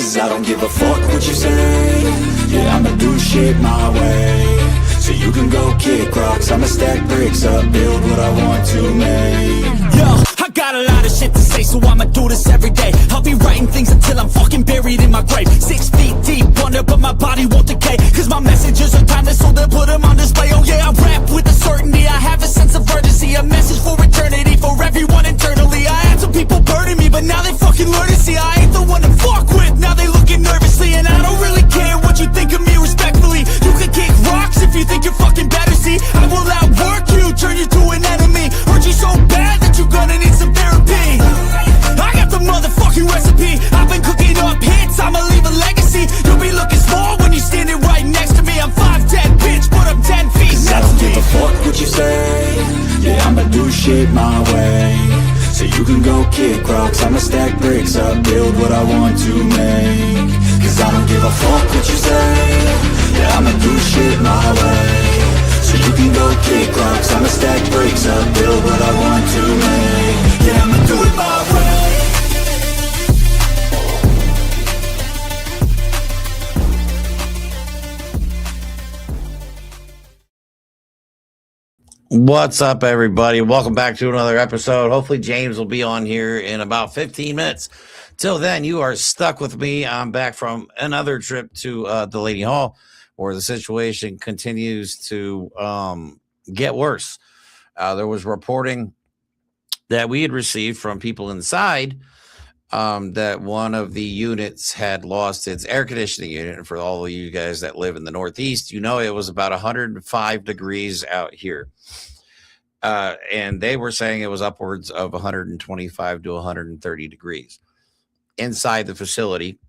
Cause I don't give a fuck what you say. Yeah, I'ma do shit my way. So you can go kick rocks, I'ma stack bricks up, build what I want to make. Yo, I got a lot of shit to say, so I'ma do this every day. I'll be writing things until I'm fucking buried in my grave. 6 feet deep under, but my body won't decay. Cause my messages are timeless, so they'll put them on display. Oh yeah, I rap with a certainty, I have a sense of urgency. A message for eternity, for everyone internally. I had some people burning me, but now they fucking learn to see I ain't the one to fuck with, now they looking nervously. And I don't really care what you think of me respectfully. You can kick rocks if you think you're fucking better, see. I will outwork you, turn you to an enemy. Hurt you so bad that you're gonna need some therapy. I got the motherfucking recipe. I've been cooking up hits, I'ma leave a legacy. You'll be looking small when you're standing right next to me. I'm 5'10", bitch, but I'm 10 feet next to me. I don't give a fuck what you say. Yeah, I'ma do shit my way. So you can go kick rocks, I'ma stack bricks up, build what I want to make. Cause I don't give a fuck what you say. Yeah, I'ma do shit my way. So you can go kick rocks, I'ma stack bricks up, build what I want to make. Yeah, I'ma do it my way. What's up, everybody? Welcome back to another episode. Hopefully James will be on here in about 15 minutes. Till then, you are stuck with me. I'm back from another trip to Delaney Hall, where the situation continues to get worse. There was reporting that we had received from people inside that one of the units had lost its air conditioning unit. And for all of you guys that live in the Northeast, you know it was about 105 degrees out here. And they were saying it was upwards of 125 to 130 degrees inside the facility.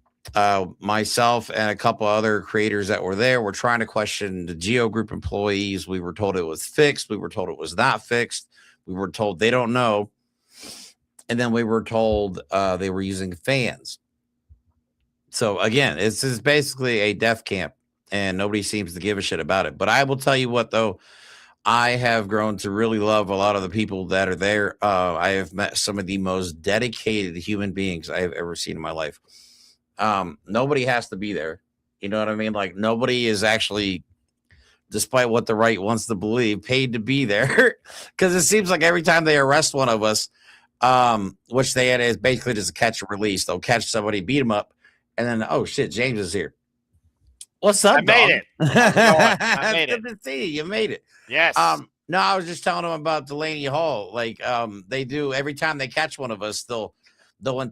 Myself and a couple other creators that were there were trying to question the Geo Group employees. We were told it was fixed. We were told it was not fixed. We were told they don't know. And then we were told they were using fans. So again, this is basically a death camp and nobody seems to give a shit about it. But I will tell you what, though, I have grown to really love a lot of the people that are there. I have met some of the most dedicated human beings I have ever seen in my life. Nobody has to be there. You know what I mean? Like, nobody is actually, despite what the right wants to believe, paid to be there. Because it seems like every time they arrest one of us, which they had is basically just a catch and release. They'll catch somebody, beat them up, and then, oh shit, James is here. What's up, I made it. I made it. Good to see you. You made it. Yes. No, I was just telling them about Delaney Hall. Like, they do every time they catch one of us, they'll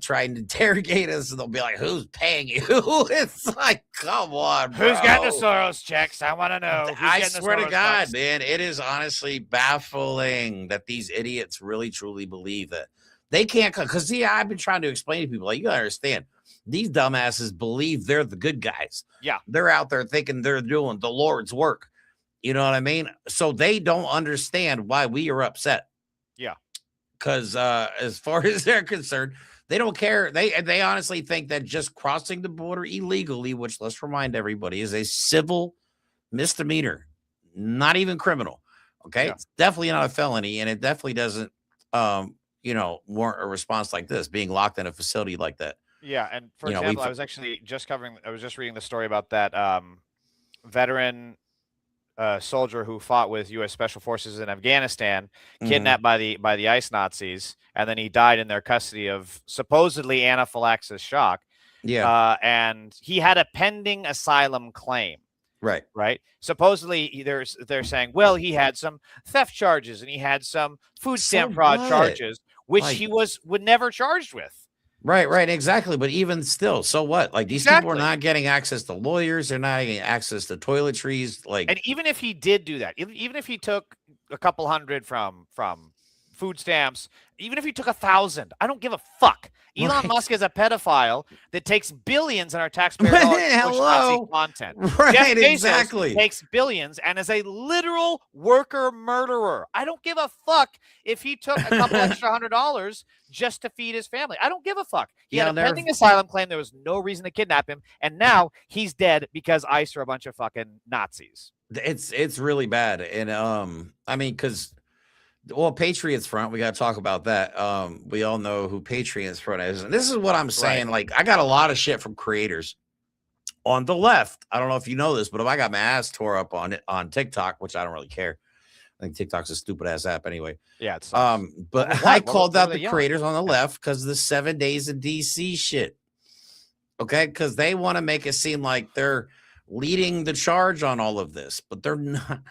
try and interrogate us, and they'll be like, "Who's paying you?" It's like, come on, bro. Who's getting the Soros checks? I want to know. I swear to God, man, it is honestly baffling that these idiots really truly believe that they can't. Because see, I've been trying to explain to people, like, you gotta understand, these dumbasses believe they're the good guys. Yeah, they're out there thinking they're doing the Lord's work. You know what I mean? So they don't understand why we are upset. Yeah, because as far as they're concerned, they don't care. They honestly think that just crossing the border illegally, which, let's remind everybody, is a civil misdemeanor, not even criminal. Okay, yeah. It's definitely not a felony, and it definitely doesn't, warrant a response like this, being locked in a facility like that. Yeah, and for example, I was just reading the story about that veteran soldier who fought with U.S. Special Forces in Afghanistan, kidnapped by the ICE Nazis, and then he died in their custody of supposedly anaphylaxis shock. Yeah, and he had a pending asylum claim. Right. Supposedly, they're saying, well, he had some theft charges and he had some food stamp fraud charges, which he was never charged with. Right, exactly. But even still, so what? Like, these people are not getting access to lawyers. They're not getting access to toiletries. Like, and even if he did do that, even if he took a couple hundred from food stamps, even if he took 1,000, I don't give a fuck. Elon Musk is a pedophile that takes billions in our taxpayer dollars to push Nazi content. Right, Jeff Bezos exactly. Takes billions and is a literal worker murderer. I don't give a fuck if he took a couple extra $100 just to feed his family. I don't give a fuck. He had a pending asylum claim. There was no reason to kidnap him, and now he's dead because ICE are a bunch of fucking Nazis. It's really bad, and I mean, because Well, Patriots Front, we got to talk about that. We all know who Patriots Front is. And this is what I'm saying. Like, I got a lot of shit from creators on the left. I don't know if you know this, but if I got my ass tore up on it on TikTok, which I don't really care. I think TikTok's a stupid ass app anyway. Yeah, it's but I called out the creators on the left because the 7 days of DC shit. Okay, because they want to make it seem like they're leading the charge on all of this, but they're not.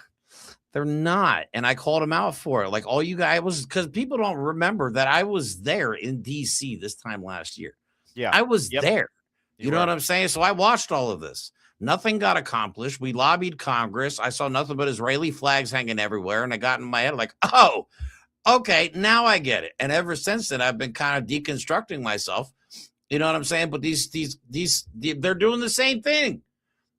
They're not. And I called them out for it. Like, all you guys was because people don't remember that I was there in DC this time last year. Yeah, I was there. You know what I'm saying? So I watched all of this. Nothing got accomplished. We lobbied Congress. I saw nothing but Israeli flags hanging everywhere. And I got in my head like, oh, okay, now I get it. And ever since then, I've been kind of deconstructing myself. You know what I'm saying? But they're doing the same thing.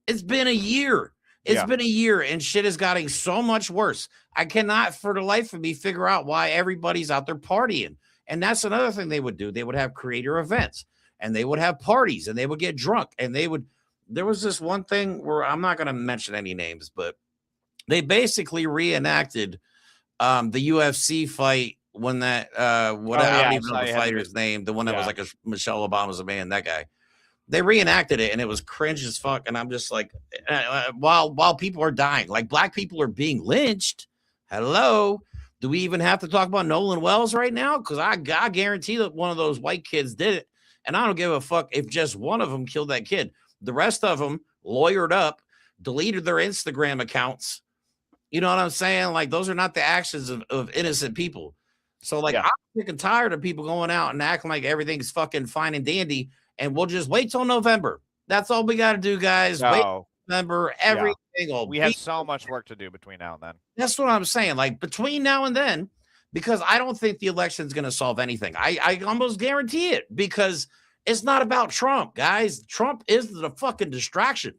It's been a year. It's been a year and shit is getting so much worse. I cannot for the life of me figure out why everybody's out there partying. And that's another thing they would do. They would have creator events and they would have parties and they would get drunk and there was this one thing where I'm not going to mention any names, but they basically reenacted the UFC fight when that I don't even know the fighter's name, the one that was like Michelle Obama's a man, that guy. They reenacted it and it was cringe as fuck. And I'm just like, while people are dying, like black people are being lynched. Hello. Do we even have to talk about Nolan Wells right now? Because I guarantee that one of those white kids did it. And I don't give a fuck if just one of them killed that kid. The rest of them lawyered up, deleted their Instagram accounts. You know what I'm saying? Like, those are not the actions of innocent people. So, like, I'm sick and tired of people going out and acting like everything's fucking fine and dandy. And we'll just wait till November. That's all we got to do, guys. Wait till November. We have so much work to do between now and then. That's what I'm saying. Like, between now and then, because I don't think the election's going to solve anything. I almost guarantee it, because it's not about Trump, guys. Trump is the fucking distraction.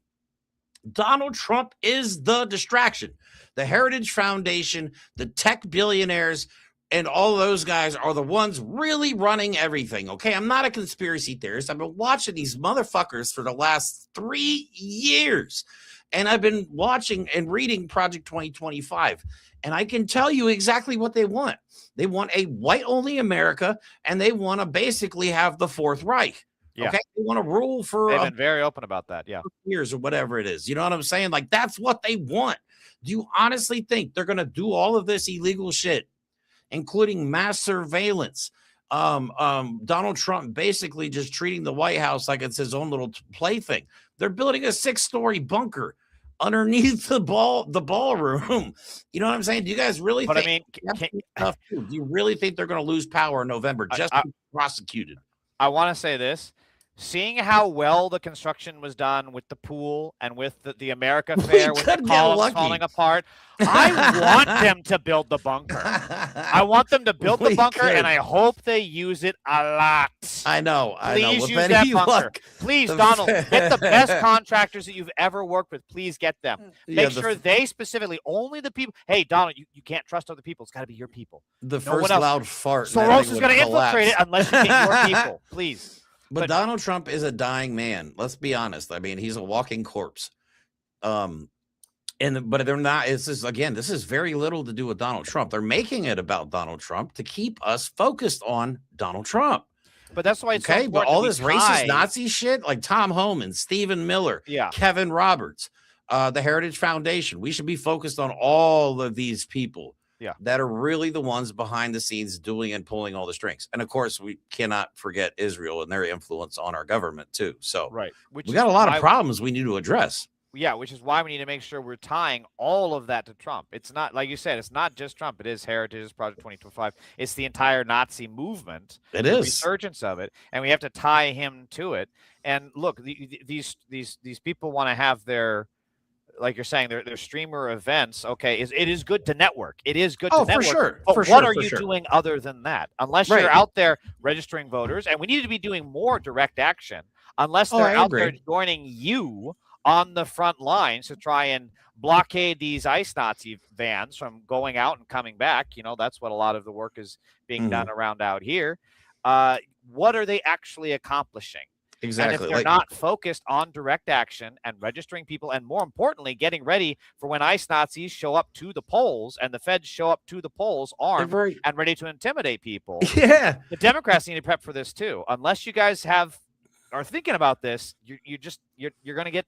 Donald Trump is the distraction. The Heritage Foundation, the tech billionaires, and all those guys are the ones really running everything, okay? I'm not a conspiracy theorist. I've been watching these motherfuckers for the last 3 years, and I've been watching and reading Project 2025, and I can tell you exactly what they want. They want a white-only America, and they want to basically have the Fourth Reich, okay? They want to rule for... They've been very open about that, years or whatever it is. You know what I'm saying? Like, that's what they want. Do you honestly think they're going to do all of this illegal shit, including mass surveillance? Donald Trump basically just treating the White House like it's his own little plaything. They're building a 6-story bunker underneath the ballroom. You know what I'm saying? Do you guys really think? Do you really think they're going to lose power in November just to be prosecuted? I want to say this. Seeing how well the construction was done with the pool and with the America Fair, with the columns falling apart, I want them to build the bunker. I want them to build the bunker, and I hope they use it a lot. I know. Please use that bunker. Please, Donald, get the best contractors that you've ever worked with. Please get them. Make sure they specifically, only the people. Hey, Donald, you can't trust other people. It's got to be your people. The first loud fart. Soros is going to infiltrate it unless you get your people. Please. But Donald Trump is a dying man. Let's be honest. I mean, he's a walking corpse. But they're not. This is very little to do with Donald Trump. They're making it about Donald Trump to keep us focused on Donald Trump. But that's why it's okay. But all this racist Nazi shit, like Tom Homan, Stephen Miller, Kevin Roberts, the Heritage Foundation, we should be focused on all of these people. That are really the ones behind the scenes doing and pulling all the strings. And of course, we cannot forget Israel and their influence on our government too. So we got a lot of problems we need to address. Yeah, which is why we need to make sure we're tying all of that to Trump. It's not, like you said, it's not just Trump. It is Heritage, it's Project 2025. It's the entire Nazi movement. It is. The resurgence of it. And we have to tie him to it. And look, these people want to have their, like you're saying, their streamer events. Okay, it is good to network. It is good to network. For sure. But what are you doing other than that? Unless you're out there registering voters, and we need to be doing more direct action. Unless they're out there joining you on the front lines to try and blockade these ICE Nazi vans from going out and coming back. You know, that's what a lot of the work is being done around out here. What are they actually accomplishing? Exactly. And if they're not focused on direct action and registering people, and more importantly, getting ready for when ICE Nazis show up to the polls and the feds show up to the polls armed and ready to intimidate people. Yeah. The Democrats need to prep for this too. Unless you guys are thinking about this, you're gonna get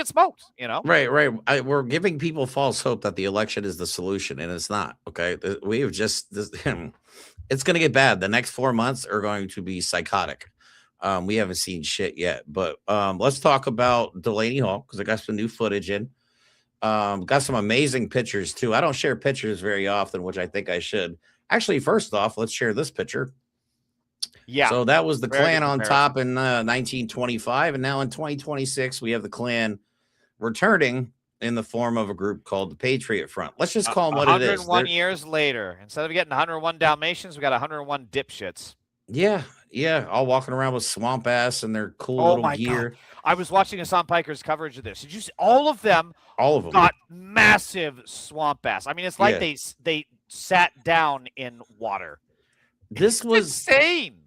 smoked. Right. We're giving people false hope that the election is the solution, and it's not. Okay, we have it's going to get bad. The next 4 months are going to be psychotic. We haven't seen shit yet, but let's talk about Delaney Hall because I got some new footage in. Got some amazing pictures too. I don't share pictures very often, which I think I should. Actually, first off, let's share this picture. Yeah. So that was the Klan on top in 1925, and now in 2026, we have the Klan returning in the form of a group called the Patriot Front. Let's just call them what it is. 101 years later, instead of getting 101 Dalmatians, we got 101 dipshits. Yeah, all walking around with swamp ass and their cool little gear. God. I was watching Hassan Piker's coverage of this. Did you see all of them? All of them got massive swamp ass. I mean, it's like they sat down in water. This was insane.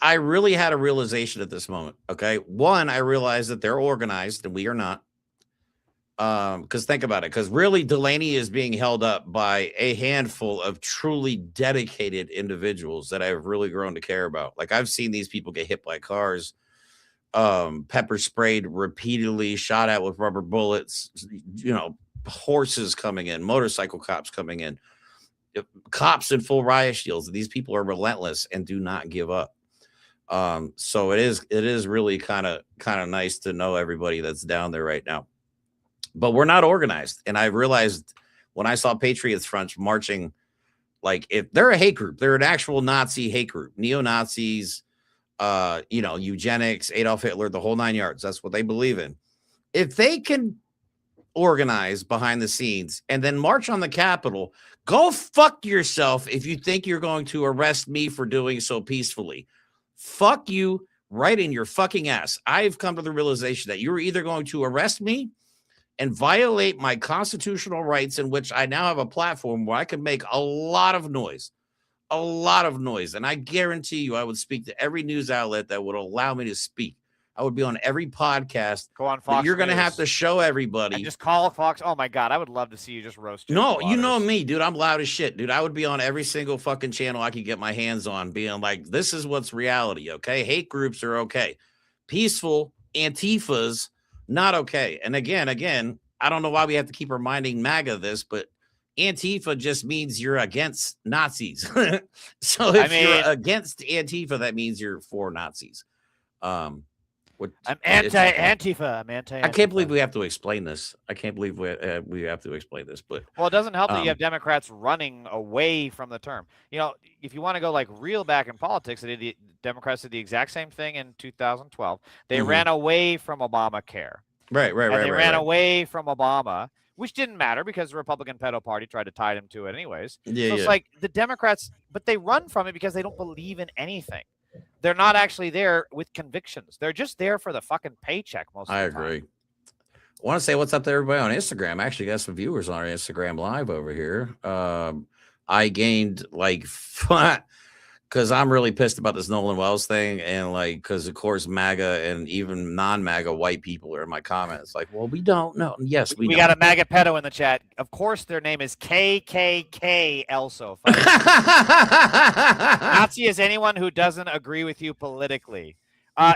I really had a realization at this moment. Okay. One, I realized that they're organized and we are not. Because think about it. Because really, Delaney is being held up by a handful of truly dedicated individuals that I've really grown to care about. Like I've seen these people get hit by cars, pepper sprayed repeatedly, shot at with rubber bullets, horses coming in, motorcycle cops coming in, cops in full riot shields. These people are relentless and do not give up. So it is really kind of nice to know everybody that's down there right now. But we're not organized. And I realized when I saw Patriots Front marching, like if they're a hate group, they're an actual Nazi hate group, neo-Nazis, eugenics, Adolf Hitler, the whole 9 yards. That's what they believe in. If they can organize behind the scenes and then march on the Capitol, go fuck yourself if you think you're going to arrest me for doing so peacefully. Fuck you right in your fucking ass. I've come to the realization that you're either going to arrest me and violate my constitutional rights, in which I now have a platform where I can make a lot of noise. And I guarantee you I would speak to every news outlet that would allow me to speak. I would be on every podcast. Go on Fox. You're going to have to show everybody. And just call Fox. Oh my God. I would love to see you just roast. No, you know me, dude. I'm loud as shit, dude. I would be on every single fucking channel I could get my hands on, being like, this is what's reality. Okay. Hate groups are okay. Peaceful Antifas, not okay. And again, I don't know why we have to keep reminding MAGA this, but Antifa just means you're against Nazis. So if you're against Antifa, that means you're for Nazis. I'm anti-Antifa. I'm anti-Antifa. I can't believe we have to explain this. I can't believe we have to explain this. But well, it doesn't help that you have Democrats running away from the term. If you want to go like real back in politics, the Democrats did the exact same thing in 2012. They ran away from Obamacare. Right. They ran away from Obama, which didn't matter because the Republican pedo party tried to tie them to it anyways. Yeah, so it's like the Democrats, but they run from it because they don't believe in anything. They're not actually there with convictions. They're just there for the fucking paycheck most of the time. I agree. I want to say what's up to everybody on Instagram. I actually got some viewers on our Instagram live over here. I gained because I'm really pissed about this Nolan Wells thing. And because of course, MAGA and even non-MAGA white people are in my comments. Like, well, we don't know. Yes, we got a MAGA pedo in the chat. Of course, their name is KKK also. Nazi is anyone who doesn't agree with you politically.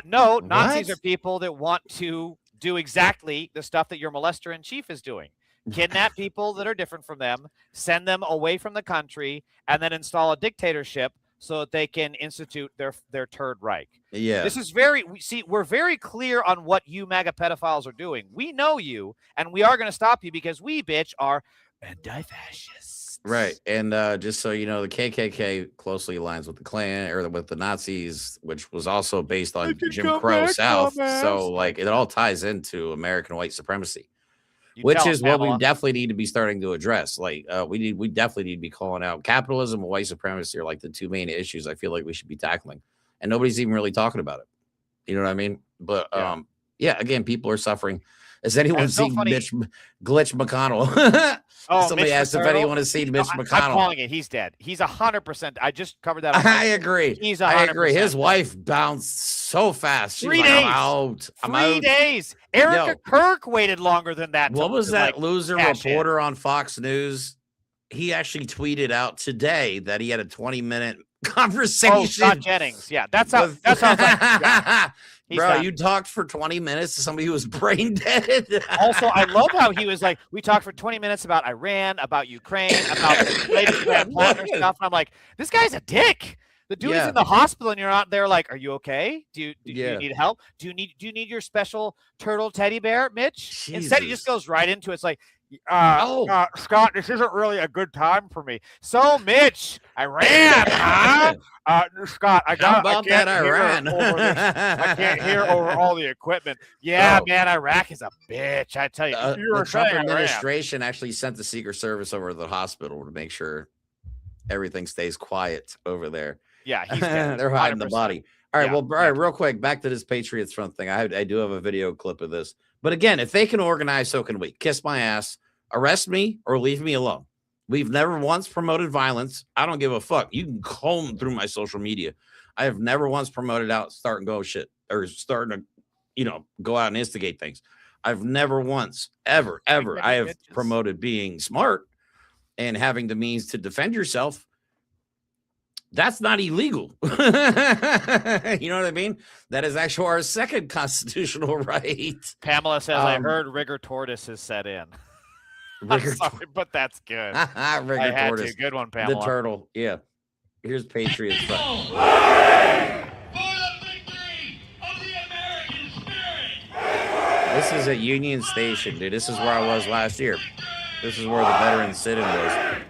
No, Nazis are people that want to do exactly the stuff that your molester in chief is doing. Kidnap people that are different from them, send them away from the country, and then install a dictatorship so that they can institute their Third Reich. Yeah. This is we're very clear on what you MAGA pedophiles are doing. We know you, and we are going to stop you because we, bitch, are anti-fascists. Right. And just so you know, the KKK closely aligns with the Klan or with the Nazis, which was also based on Jim Crow South. So it all ties into American white supremacy. Which is what we definitely need to be starting to address. We definitely need to be calling out capitalism and white supremacy are the two main issues I feel like we should be tackling. And nobody's even really talking about it. You know what I mean? But Yeah, again, people are suffering. Has anyone seen Glitch McConnell? Somebody asked if anyone has seen Mitch McConnell. I'm calling it. He's dead. He's 100%. I just covered that. I agree. He's 100%. I agree. His wife bounced so fast. She's 3 like, days. I'm out. I'm 3 out. days. Erica Kirk waited longer than that. What was that loser reporter on Fox News? He actually tweeted out today that he had a 20-minute conversation. Oh, Scott Jennings. Yeah, that sounds like. Yeah. Bro, you talked for 20 minutes to somebody who was brain dead. Also, I love how he was like, we talked for 20 minutes about Iran, about Ukraine, about the latest Grant Plattner stuff. And I'm like, this guy's a dick. The dude is in the hospital, and you're out there like, are you okay? Do you need help? Do you need your special turtle teddy bear, Mitch? Jesus. Instead, he just goes right into it. It's like, Scott, this isn't really a good time for me. So, Mitch, Iran, huh? Scott, I can't hear over all the equipment. Yeah, man, Iraq is a bitch. I tell you. The Trump administration actually sent the Secret Service over to the hospital to make sure everything stays quiet over there. Yeah, he's they're hiding the body. All right, all right, real quick, back to this Patriots front thing. I do have a video clip of this. But again, if they can organize, so can we. Kiss my ass, arrest me, or leave me alone. We've never once promoted violence. I don't give a fuck. You can comb through my social media. I have never once promoted start and go shit or starting to, go out and instigate things. I've never once, ever, I have promoted being smart and having the means to defend yourself. That's not illegal. You know what I mean? That is actually our second constitutional right. Pamela says, I heard rigor tortoise has set in. I'm sorry, but that's good. Rigor tortoise. Good one, Pamela. The turtle. Yeah. Here's Patriots. For the victory of the American spirit. This is at Union Station, dude. This is where I was last year. This is where the veteran sit-in was.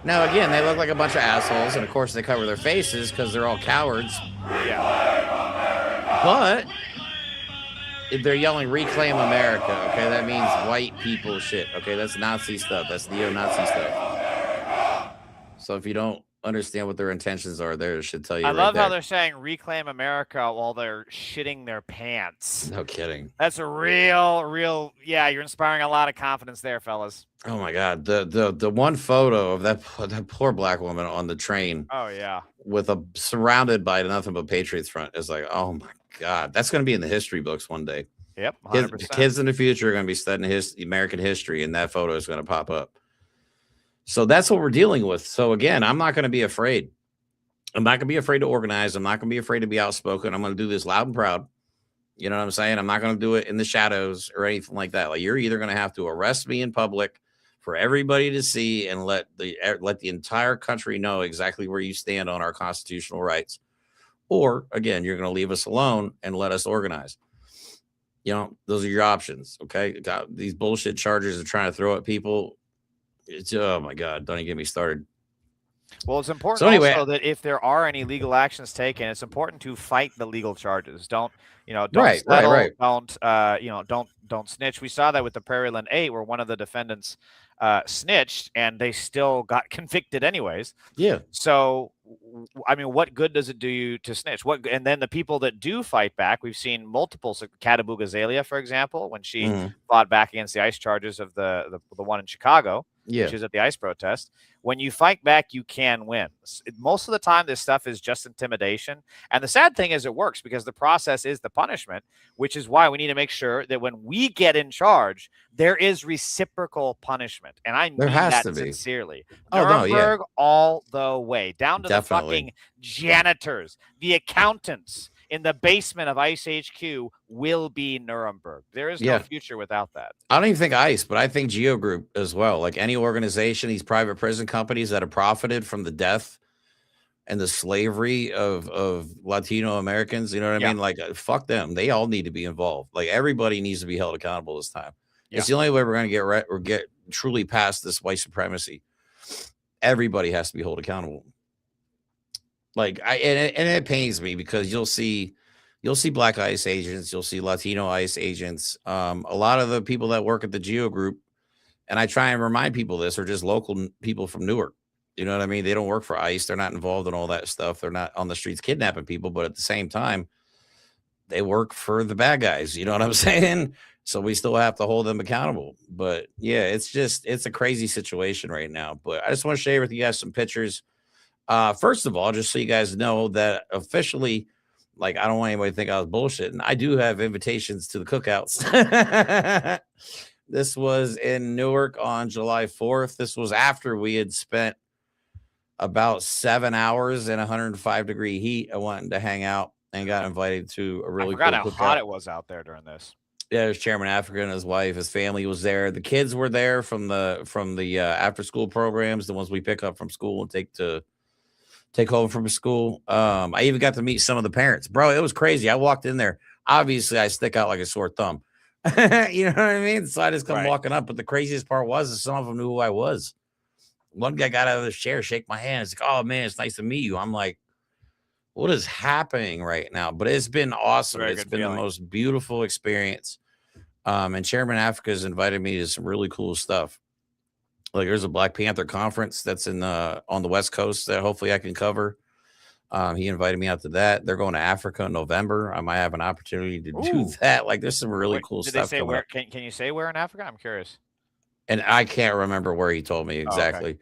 Now, again, they look like a bunch of assholes, and of course they cover their faces because they're all cowards. Yeah. But if they're yelling, reclaim America, okay, that means white people shit, okay? That's Nazi stuff. That's neo-Nazi stuff. So if you don't understand what their intentions are, there should tell you. I love how they're saying reclaim America while they're shitting their pants. No kidding. That's a real. Yeah, you're inspiring a lot of confidence there, fellas. Oh my God, the one photo of that poor black woman on the train. Oh yeah, with surrounded by nothing but Patriots front is like, oh my God, that's going to be in the history books one day. Yep, 100%. Kids in the future are going to be studying American history, and that photo is going to pop up. So that's what we're dealing with. So again, I'm not going to be afraid. I'm not going to be afraid to organize. I'm not going to be afraid to be outspoken. I'm going to do this loud and proud. You know what I'm saying? I'm not going to do it in the shadows or anything like that. Like, you're either going to have to arrest me in public for everybody to see and let the entire country know exactly where you stand on our constitutional rights. Or again, you're going to leave us alone and let us organize. Those are your options. Okay. These bullshit charges are trying to throw at people. Oh my God, don't even get me started. Well, it's important also that if there are any legal actions taken, it's important to fight the legal charges. Don't settle, don't snitch. We saw that with the Prairieland 8, where one of the defendants snitched and they still got convicted anyways. Yeah. So, I mean, what good does it do you to snitch? And then the people that do fight back, we've seen multiple. Katabu Gazalia, for example, when she fought back against the ICE charges of the one in Chicago. Yeah. Which is at the ICE protest. When you fight back, you can win. Most of the time, this stuff is just intimidation. And the sad thing is it works because the process is the punishment, which is why we need to make sure that when we get in charge, there is reciprocal punishment. And I mean that sincerely. Nuremberg all the way, down to the fucking janitors, the accountants in the basement of ICE HQ will be Nuremberg. There is no future without that. I don't even think ICE, but I think Geo Group as well. Like any organization, these private prison companies that have profited from the death and the slavery of Latino Americans, you know what I mean? Like, fuck them. They all need to be involved. Like, everybody needs to be held accountable this time. Yeah. It's the only way we're going to get truly past this white supremacy. Everybody has to be held accountable. Like, and it pains me because you'll see black ICE agents, you'll see Latino ICE agents. A lot of the people that work at the Geo Group And I try and remind people this, or just local people from Newark. You know what I mean? They don't work for ICE. They're not involved in all that stuff. They're not on the streets kidnapping people, but at the same time, they work for the bad guys. You know what I'm saying? So we still have to hold them accountable. But yeah, it's a crazy situation right now. But I just want to share with you guys some pictures. First of all, just so you guys know that officially, like, I don't want anybody to think I was bullshitting. I do have invitations to the cookouts. This was in Newark on July 4th. This was after we had spent about 7 hours in 105-degree heat. I wanted to hang out and got invited to a really cool cookout. How hot it was out there during this. Yeah, there's Chairman Afrika and his wife. His family was there. The kids were there from the after school programs, the ones we pick up from school and take home from school. I even got to meet some of the parents. Bro, it was crazy. I walked in there. Obviously, I stick out like a sore thumb. You know what I mean? So I just come walking up. But the craziest part was some of them knew who I was. One guy got out of his chair, shake my hand. It's like, oh, man, it's nice to meet you. I'm like, what is happening right now? But it's been awesome. It's been the most beautiful experience. And Chairman Afrika has invited me to some really cool stuff. Like, there's a Black Panther conference that's on the West Coast that hopefully I can cover. He invited me out to that. They're going to Africa in November. I might have an opportunity to do that. Like, there's some really cool stuff. Did they say where? Can you say where in Africa? I'm curious. And I can't remember where he told me exactly.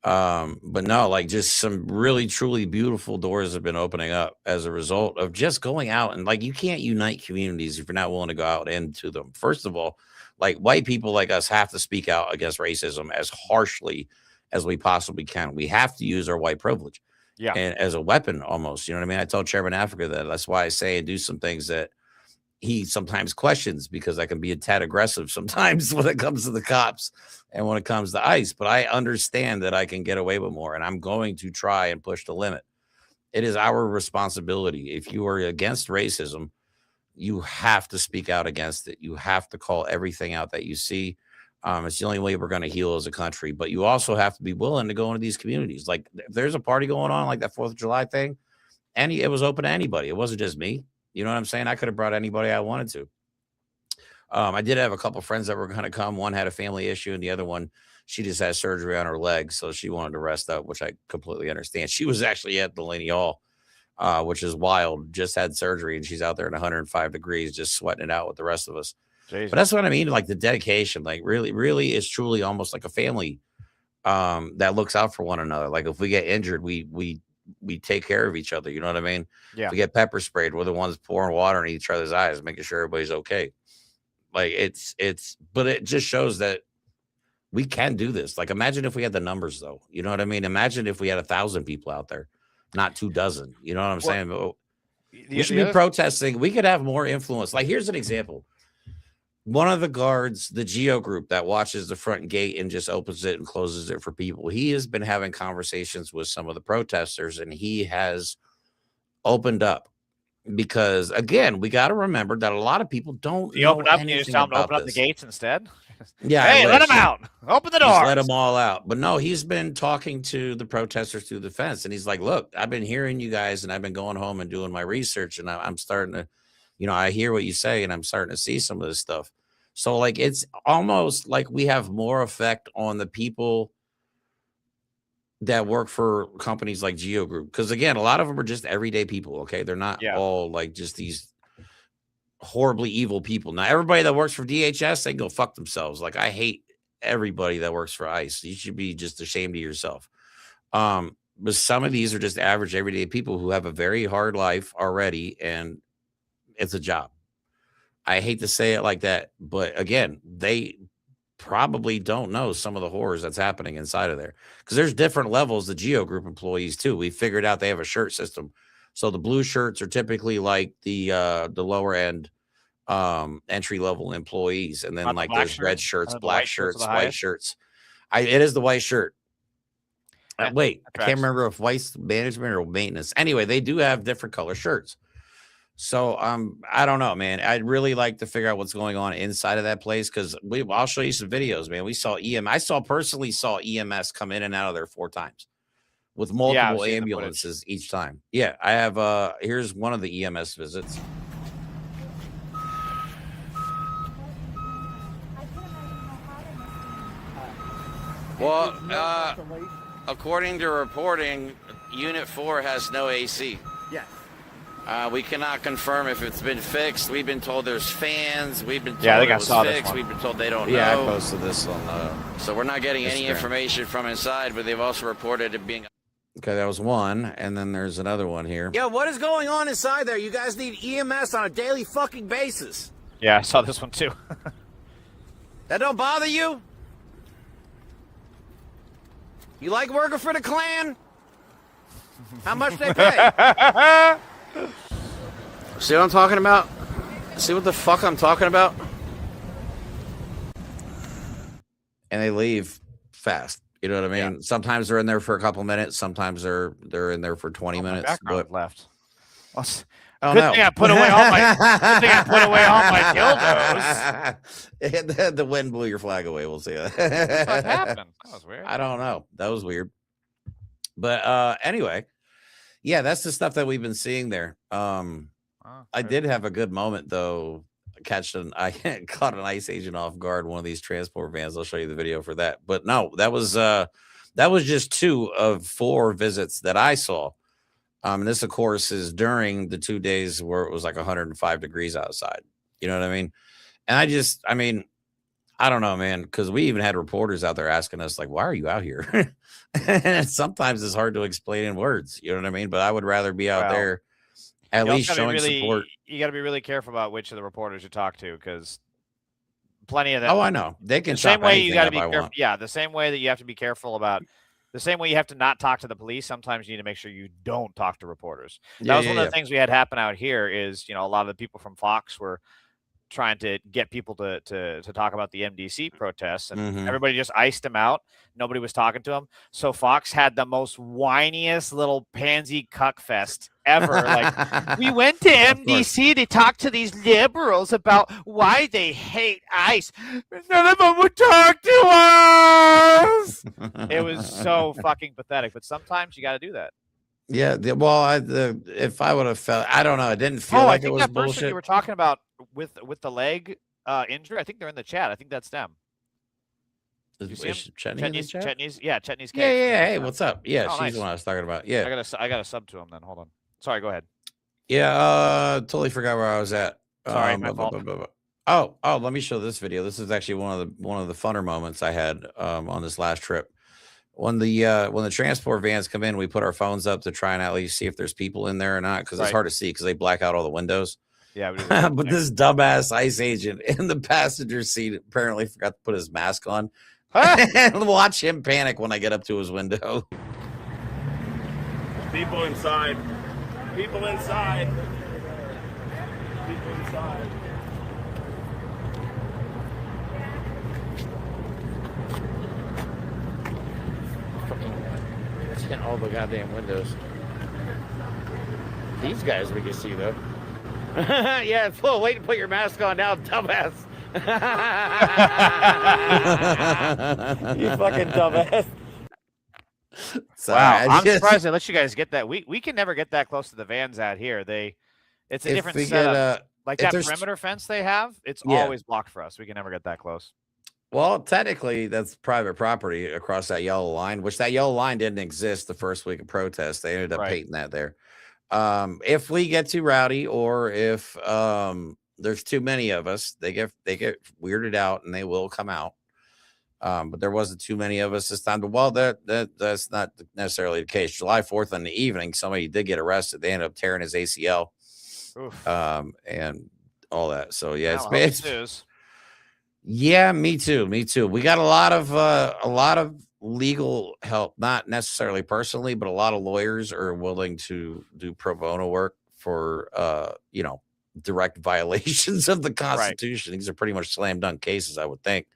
Oh, okay. But no, like, just some really, truly beautiful doors have been opening up as a result of just going out. And like, you can't unite communities if you're not willing to go out into them. First of all, like, white people like us have to speak out against racism as harshly as we possibly can. We have to use our white privilege. Yeah. And as a weapon almost, you know what I mean? I told Chairman Afrika that. That's why I say and do some things that he sometimes questions, because I can be a tad aggressive sometimes when it comes to the cops and when it comes to ICE. But I understand that I can get away with more, and I'm going to try and push the limit. It is our responsibility. If you are against racism, you have to speak out against it. You have to call everything out that you see. It's the only way we're going to heal as a country. But you also have to be willing to go into these communities. Like, if there's a party going on, like that 4th of July thing, and it was open to anybody. It wasn't just me. You know what I'm saying? I could have brought anybody I wanted to. I did have a couple friends that were going to come. One had a family issue, and the other one, she just had surgery on her leg, so she wanted to rest up, which I completely understand. She was actually at Delaney Hall, which is wild. Just had surgery, and she's out there in 105 degrees, just sweating it out with the rest of us. Jesus. But that's what I mean, like the dedication, like really is truly almost like a family that looks out for one another. Like, if we get injured, we take care of each other. You know what I mean? Yeah. If we get pepper sprayed, we're the ones pouring water in each other's eyes, making sure everybody's okay. Like, but it just shows that we can do this. Like, imagine if we had the numbers, though. You know what I mean? Imagine if we had 1,000 people out there, not 24. You know what I'm saying? We should be protesting. We could have more influence. Like, here's an example. One of the guards, the Geo group that watches the front gate and just opens it and closes it for people, he has been having conversations with some of the protesters, and he has opened up. Because, again, we got to remember that a lot of people don't know open up, anything you just tell them to open up this. the gates instead? Yeah. Hey, let them out. Open the doors. Let them all out. But no, he's been talking to the protesters through the fence, and he's like, look, I've been hearing you guys, and I've been going home and doing my research, and I'm starting to, you know, I hear what you say, and I'm starting to see some of this stuff. So, like, it's almost like we have more effect on the people that work for companies like Geo Group. Because, again, a lot of them are just everyday people, okay? They're not all, like, just these horribly evil people. Now, everybody that works for DHS, they can go fuck themselves. Like, I hate everybody that works for ICE. You should be just ashamed of yourself. But some of these are just average, everyday people who have a very hard life already, and it's a job. I hate to say it like that, but again, they probably don't know some of the horrors that's happening inside of there, because there's different levels. The Geo Group employees too. We figured out they have a shirt system. So the blue shirts are typically like the lower end entry level employees, and then like there's red shirts, black shirts, white shirts. It is the white shirt. Wait, I can't remember if white's management or maintenance. Anyway, they do have different color shirts. So I don't know, man. I'd really like to figure out what's going on inside of that place, because I'll show you some videos, man. We saw EMS. I personally saw EMS come in and out of there 4 times with multiple ambulances each time. Yeah, I have. Here's one of the EMS visits. Well, according to reporting, Unit 4 has no AC. Yes. We cannot confirm if it's been fixed. We've been told there's fans. We've been told I think it I was saw this fixed. one. We've been told they don't know. Yeah, I posted this on So we're not getting any Instagram. information from inside, but they've also reported it being... Okay, that was one, and then there's another one here. Yo, what is going on inside there? You guys need EMS on a daily fucking basis. Yeah, I saw this one too. That don't bother you? You like working for the Klan? How much they pay? See what I'm talking about? See what the fuck I'm talking about? And they leave fast. You know what I mean? Yeah. Sometimes they're in there for a couple minutes. Sometimes they're in there for 20 minutes. Background But left. Well, oh, good no. thing I put away all my. Good thing I put away all my dildos. The wind blew your flag away. We'll see. What happened? That was weird. I don't know. That was weird. But anyway, yeah, that's the stuff that we've been seeing there. I did have a good moment though. I caught an ICE agent off guard, one of these transport vans. I'll show you the video for that. But no, that was just 2 of 4 visits that I saw. And this, of course, is during the 2 days where it was like 105 degrees outside. You know what I mean? And I don't know, man, because we even had reporters out there asking us, like, why are you out here? And sometimes it's hard to explain in words. You know what I mean? But I would rather be out there at least showing support. You got to be really careful about which of the reporters you talk to, because plenty of them. Oh, I know. They can The same chop way you anything got to up be I careful. want. Yeah, the same way that you have to be careful about. The same way you have to not talk to the police. Sometimes you need to make sure you don't talk to reporters. That was one of the things we had happen out here. Is a lot of the people from Fox were trying to get people to talk about the MDC protests, and everybody just iced them out. Nobody was talking to them. So Fox had the most whiniest little pansy cuck fest ever. Like, we went to MDC to talk to these liberals about why they hate ICE. None of them would talk to us. It was so fucking pathetic. But sometimes you got to do that. Yeah. Well, if I would have felt, I don't know. It didn't feel like it was that person bullshit. you were talking about with the leg injury, I think they're in the chat. I think that's them. You see him? Chetney's Yeah. case. Hey, what's up? Yeah, Oh, she's nice. the one I was talking about. Yeah. I got a sub to him then. Hold on. Sorry, go ahead. Yeah. Totally forgot where I was at. Sorry, my fault. Oh, let me show this video. This is actually one of the funner moments I had on this last trip. When the transport vans come in, we put our phones up to try and at least see if there's people in there or not, because it's hard to see because they black out all the windows. Yeah, but this dumbass ICE agent in the passenger seat apparently forgot to put his mask on. And watch him panic when I get up to his window. People inside. People inside. People inside. It's in all the goddamn windows. These guys we can see though. Yeah, it's full. Wait to put your mask on now, dumbass. You fucking dumbass. Sorry, Wow, I'm surprised they let you guys get that. We can never get that close to the vans out here. It's a different setup. Like that perimeter fence they have, it's always blocked for us. We can never get that close. Well, technically, that's private property across that yellow line, which that yellow line didn't exist the first week of protest. They ended up painting that there. If we get too rowdy, or if there's too many of us, they get weirded out and they will come out. But there wasn't too many of us this time. But well, that's not necessarily the case. July 4th in the evening, somebody did get arrested. They ended up tearing his ACL. Oof. And all that. So yeah, it's yeah, me too. We got a lot of legal help, not necessarily personally, but a lot of lawyers are willing to do pro bono work for direct violations of the Constitution. These are pretty much slam dunk cases, I would think.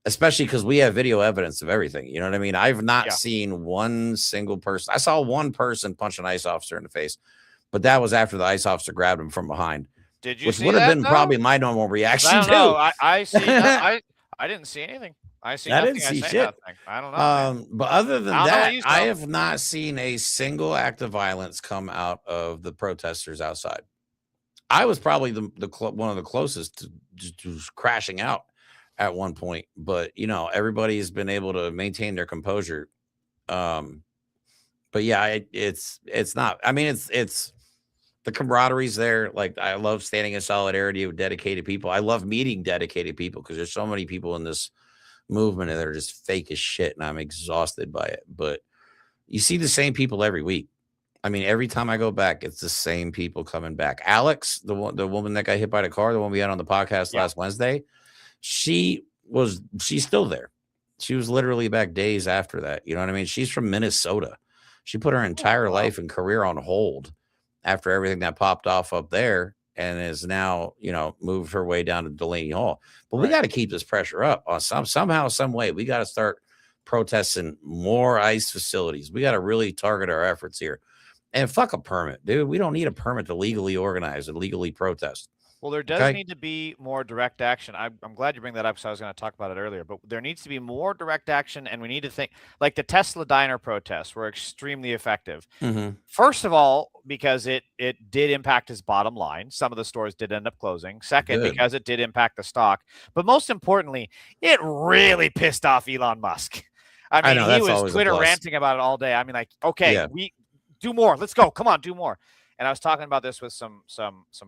Especially because we have video evidence of everything. You know what I mean? I've not seen one single person. I saw one person punch an ICE officer in the face, but that was after the ICE officer grabbed him from behind. Did you? Which see would have that, been though? probably my normal reaction I don't too. know. I see. I didn't see anything. I see. I nothing. didn't see say shit. Nothing. I don't know. But other than I don't know that, what you saw. I have not seen a single act of violence come out of the protesters outside. I was probably one of the closest to crashing out at one point, but everybody's been able to maintain their composure. But yeah, it's not. I mean, it's the camaraderie's there. Like, I love standing in solidarity with dedicated people. I love meeting dedicated people because there's so many people in this movement that are just fake as shit, and I'm exhausted by it. But you see the same people every week. I mean, every time I go back, it's the same people coming back. Alex, the woman that got hit by the car, the one we had on the podcast last Wednesday, she's still there. She was literally back days after that. You know what I mean? She's from Minnesota. She put her entire life and career on hold after everything that popped off up there, and is now, moved her way down to Delaney Hall. But we got to keep this pressure up on somehow, some way. We got to start protesting more ICE facilities. We got to really target our efforts here. And fuck a permit, dude. We don't need a permit to legally organize and legally protest. Well, there does need to be more direct action. I'm glad you bring that up because I was going to talk about it earlier. But there needs to be more direct action, and we need to think like the Tesla diner protests were extremely effective. Mm-hmm. First of all, because it did impact his bottom line. Some of the stores did end up closing. Second, because it did impact the stock. But most importantly, it really pissed off Elon Musk. I mean, he was Twitter ranting about it all day. I mean, like, okay, we do more. Let's go. Come on, do more. And I was talking about this with some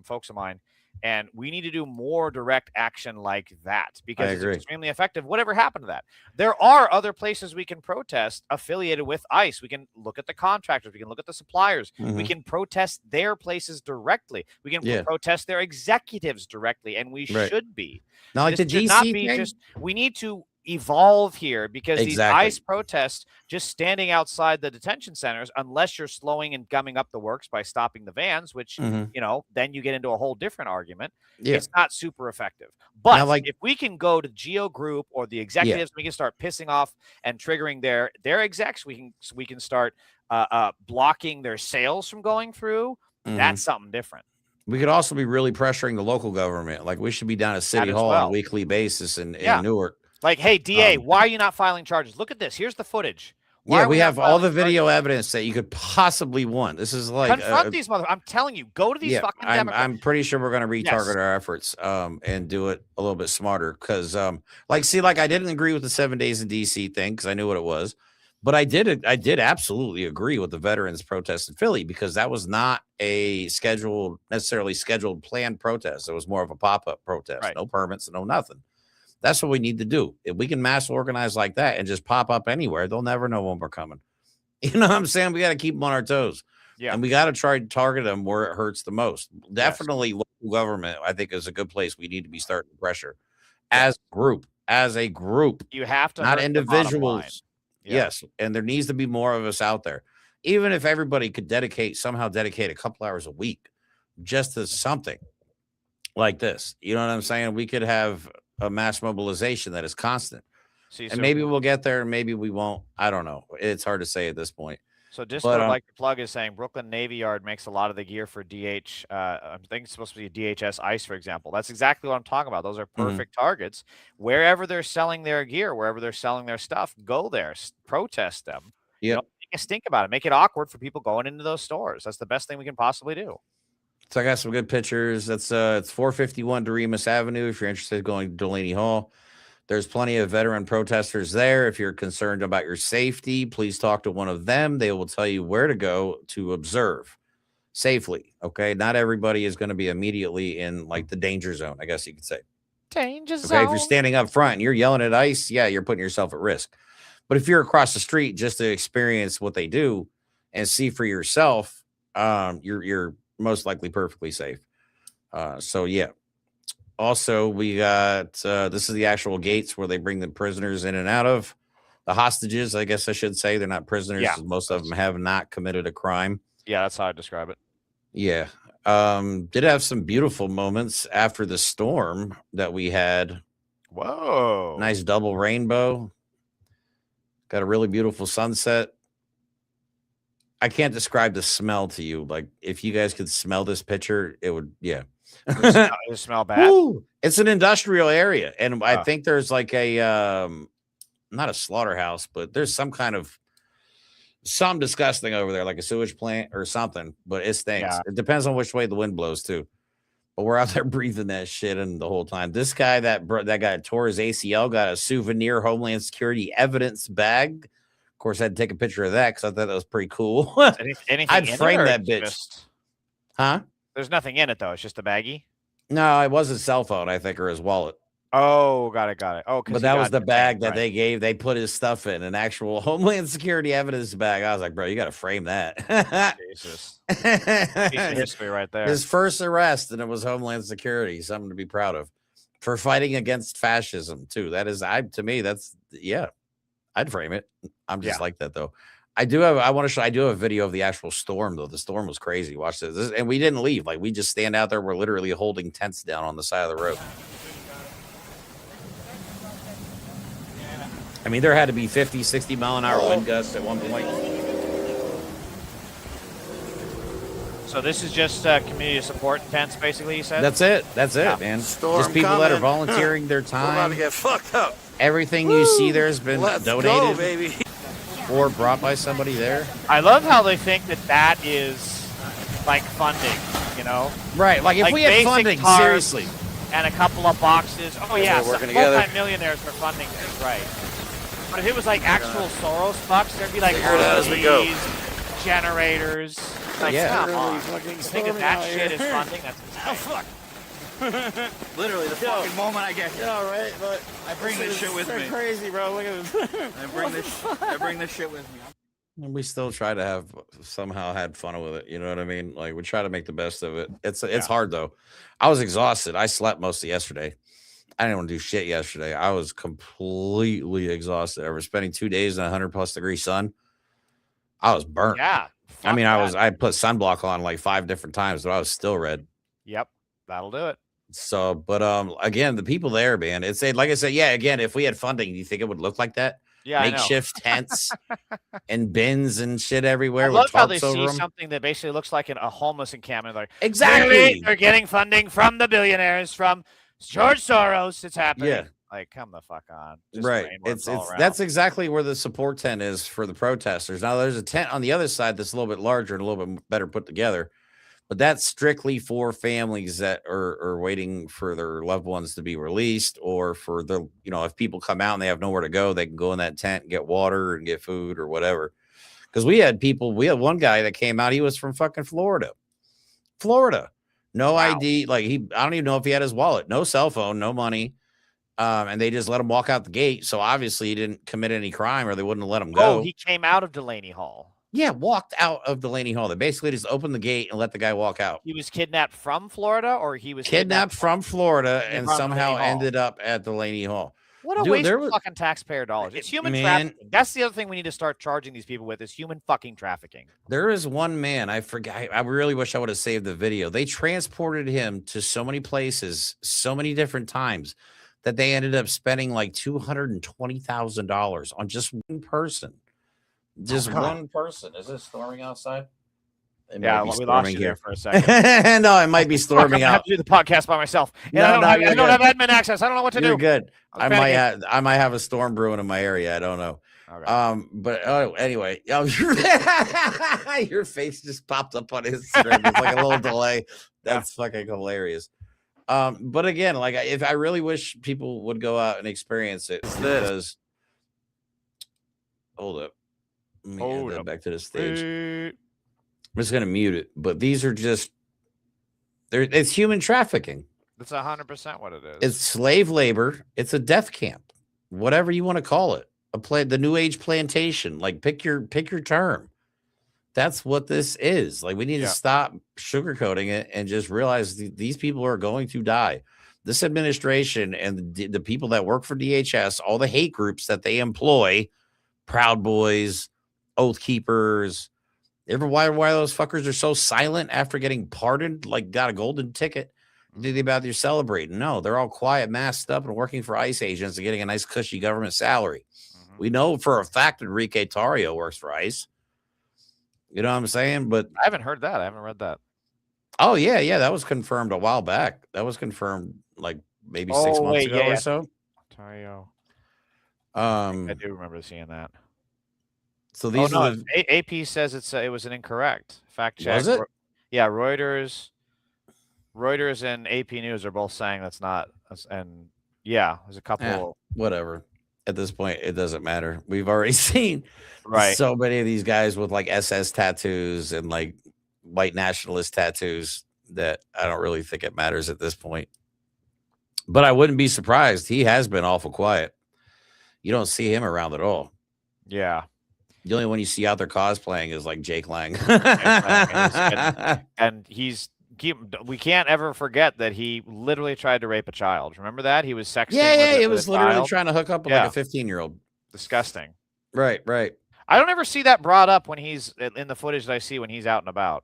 folks of mine. And we need to do more direct action like that because it's extremely effective. Whatever happened to that? There are other places we can protest affiliated with ICE. We can look at the contractors. We can look at the suppliers. Mm-hmm. We can protest their places directly. We can protest their executives directly, and we should be. Not like the GC thing? We need to evolve here because these ICE protests just standing outside the detention centers, unless you're slowing and gumming up the works by stopping the vans, which then you get into a whole different argument. It's not super effective. But if we can go to Geo Group or the executives, we can start pissing off and triggering their execs. We can start blocking their sales from going through. That's something different. We could also be really pressuring the local government. Like, we should be down at City Hall on a weekly basis in Newark. Like, hey, DA, why are you not filing charges? Look at this. Here's the footage. We have all the video evidence that you could possibly want. This is like confront these motherfuckers. I'm telling you, go to these fucking Democrats. I'm pretty sure we're going to retarget our efforts and do it a little bit smarter. Because I didn't agree with the 7 days in DC thing because I knew what it was, but I did absolutely agree with the veterans protest in Philly because that was not a necessarily scheduled planned protest. It was more of a pop-up protest. No permits, no nothing. That's what we need to do. If we can mass organize like that and just pop up anywhere, they'll never know when we're coming. You know what I'm saying? We got to keep them on our toes. Yeah. And we got to try to target them where it hurts the most. Definitely local government, I think, is a good place. We need to be starting pressure as a group. You have to, not individuals. Yes. And there needs to be more of us out there. Even if everybody could somehow dedicate a couple hours a week just to something like this. You know what I'm saying? We could have a mass mobilization that is constant. Maybe we'll get there, maybe we won't. I don't know. It's hard to say at this point. So Discord, like the plug is saying, Brooklyn Navy Yard makes a lot of the gear for DH. I think it's supposed to be DHS ICE, for example. That's exactly what I'm talking about. Those are perfect targets. Wherever they're selling their gear, wherever they're selling their stuff, go there, protest them. Yeah, make a stink about it. Make it awkward for people going into those stores. That's the best thing we can possibly do. So I got some good pictures. It's 451 Doremus Avenue. If you're interested in going to Delaney Hall, there's plenty of veteran protesters there. If you're concerned about your safety, please talk to one of them. They will tell you where to go to observe safely. Okay. Not everybody is going to be immediately in like the danger zone, I guess you could say. Danger zone. Okay. If you're standing up front and you're yelling at ICE, you're putting yourself at risk. But if you're across the street just to experience what they do and see for yourself, you're most likely perfectly safe. Also, we got this is the actual gates where they bring the prisoners in and out of, the hostages, I guess I should say. They're not prisoners. Most of them have not committed a crime. That's how I describe it. Did have some beautiful moments after the storm that we had. Whoa, nice double rainbow. Got a really beautiful sunset. I can't describe the smell to you. Like, if you guys could smell this picture, it would, Does it smell bad? Ooh, it's an industrial area. And I think there's like a, not a slaughterhouse, but there's something disgusting over there, like a sewage plant or something, but it stinks. It depends on which way the wind blows too. But we're out there breathing that shit in the whole time. This guy that guy tore his ACL got a souvenir Homeland Security evidence bag. Of course, I had to take a picture of that because I thought that was pretty cool. I'd frame that bitch. Huh? There's nothing in it though. It's just a baggie. No, it was his cell phone, I think, or his wallet. Oh, got it. Oh, but that was the bag that they gave. They put his stuff in an actual Homeland Security evidence bag. I was like, bro, you got to frame that. Jesus. Piece of history right there. His first arrest, and it was Homeland Security. Something to be proud of for fighting against fascism too. That is, to me, that's I'd frame it. I'm just like that though. I do have a video of the actual storm though. The storm was crazy. Watch this. And we didn't leave. Like we just stand out there. We're literally holding tents down on the side of the road. I mean, there had to be 50, 60 mile an hour wind gusts at one point. So this is just community support tents, basically, you said? That's it, man. Storm just people coming. That are volunteering their time. We're about to get fucked up. Everything you see there has been donated. Go, baby. Or brought by somebody there. I love how they think that is like funding, you know? Right, like if we had funding, seriously. And a couple of boxes. Oh, yeah, working together. Multi-millionaires for funding this, right. But if it was like actual Soros bucks, there'd be like RVs, generators. Like, come on. Thinking that shit is funding? That's insane. Oh, fuck. Literally, the fucking moment I get here. Yeah, right, but I bring this shit with me. Crazy, bro. Look at this. I bring this shit with me. And we still try to have somehow had fun with it. You know what I mean? Like we try to make the best of it. It's hard though. I was exhausted. I slept most of yesterday. I didn't want to do shit yesterday. I was completely exhausted. After spending 2 days in 100+ degree sun, I was burnt. Yeah. I mean, I put sunblock on like 5 different times, but I was still red. Yep. That'll do it. So, but again, the people there, man, it's like I said, yeah, again, if we had funding, do you think it would look like that? Yeah, makeshift tents and bins and shit everywhere. I love with how they tarps see over them. something that basically looks like a homeless encampment. Like, exactly, they're getting funding from the billionaires, from George Soros. It's happening. Yeah. Like, come the fuck on. Just right. It's that's exactly where the support tent is for the protesters. Now there's a tent on the other side that's a little bit larger and a little bit better put together, but that's strictly for families that are waiting for their loved ones to be released, or for the, if people come out and they have nowhere to go, they can go in that tent and get water and get food or whatever. Because we had one guy that came out, he was from fucking Florida. No ID. Like I don't even know if he had his wallet, no cell phone, no money. And they just let him walk out the gate. So obviously he didn't commit any crime, or they wouldn't have let him go. Oh, he came out of Delaney Hall. Yeah, walked out of Delaney Hall. They basically just opened the gate and let the guy walk out. He was kidnapped from Florida, or he was kidnapped from Florida and somehow ended up at Delaney Hall. What a waste of fucking taxpayer dollars. It's human trafficking. That's the other thing we need to start charging these people with, is human fucking trafficking. There is one man, I forgot. I really wish I would have saved the video. They transported him to so many places, so many different times, that they ended up spending like $220,000 on just one person. Just one person. Is it storming outside? Yeah, we lost you there for a second. No, it might be storming out. I have to do the podcast by myself. And I don't have admin access. I don't know what to do. You're good. I might have a storm brewing in my area. I don't know. Okay. But anyway, your face just popped up on Instagram. It's like a little delay. That's fucking hilarious. But again, like if I really wish people would go out and experience it, because hold up. Let me add that back to the stage. I'm just gonna mute it. But these are just it's human trafficking. That's 100% what it is. It's slave labor. It's a death camp, whatever you want to call it. The New Age plantation. Like pick your term. That's what this is. Like we need to stop sugarcoating it and just realize these people are going to die. This administration and the people that work for DHS, all the hate groups that they employ, Proud Boys, Oath Keepers. Why those fuckers are so silent after getting pardoned, like got a golden ticket? Did they about they're celebrating? No, they're all quiet, masked up, and working for ICE agents and getting a nice cushy government salary. Mm-hmm. We know for a fact Enrique Tarrio works for ICE. You know what I'm saying? But I haven't heard that. I haven't read that. Oh, yeah. That was confirmed a while back. That was confirmed like maybe 6 months ago or so. Tario. I do remember seeing that. So these are AP says it was an incorrect fact check. Was it? Yeah, Reuters. Reuters and AP News are both saying that's not, and yeah, there's a couple. Whatever. At this point, it doesn't matter. We've already seen Right. so many of these guys with like SS tattoos and like white nationalist tattoos that I don't really think it matters at this point. But I wouldn't be surprised. He has been awful quiet. You don't see him around at all. Yeah. The only one you see out there cosplaying is like Jake Lang. And we can't ever forget that he literally tried to rape a child. Remember that? He was sexting. Yeah, it was literally trying to hook up with like a 15-year-old. Disgusting. Right. I don't ever see that brought up when he's in the footage that I see when he's out and about.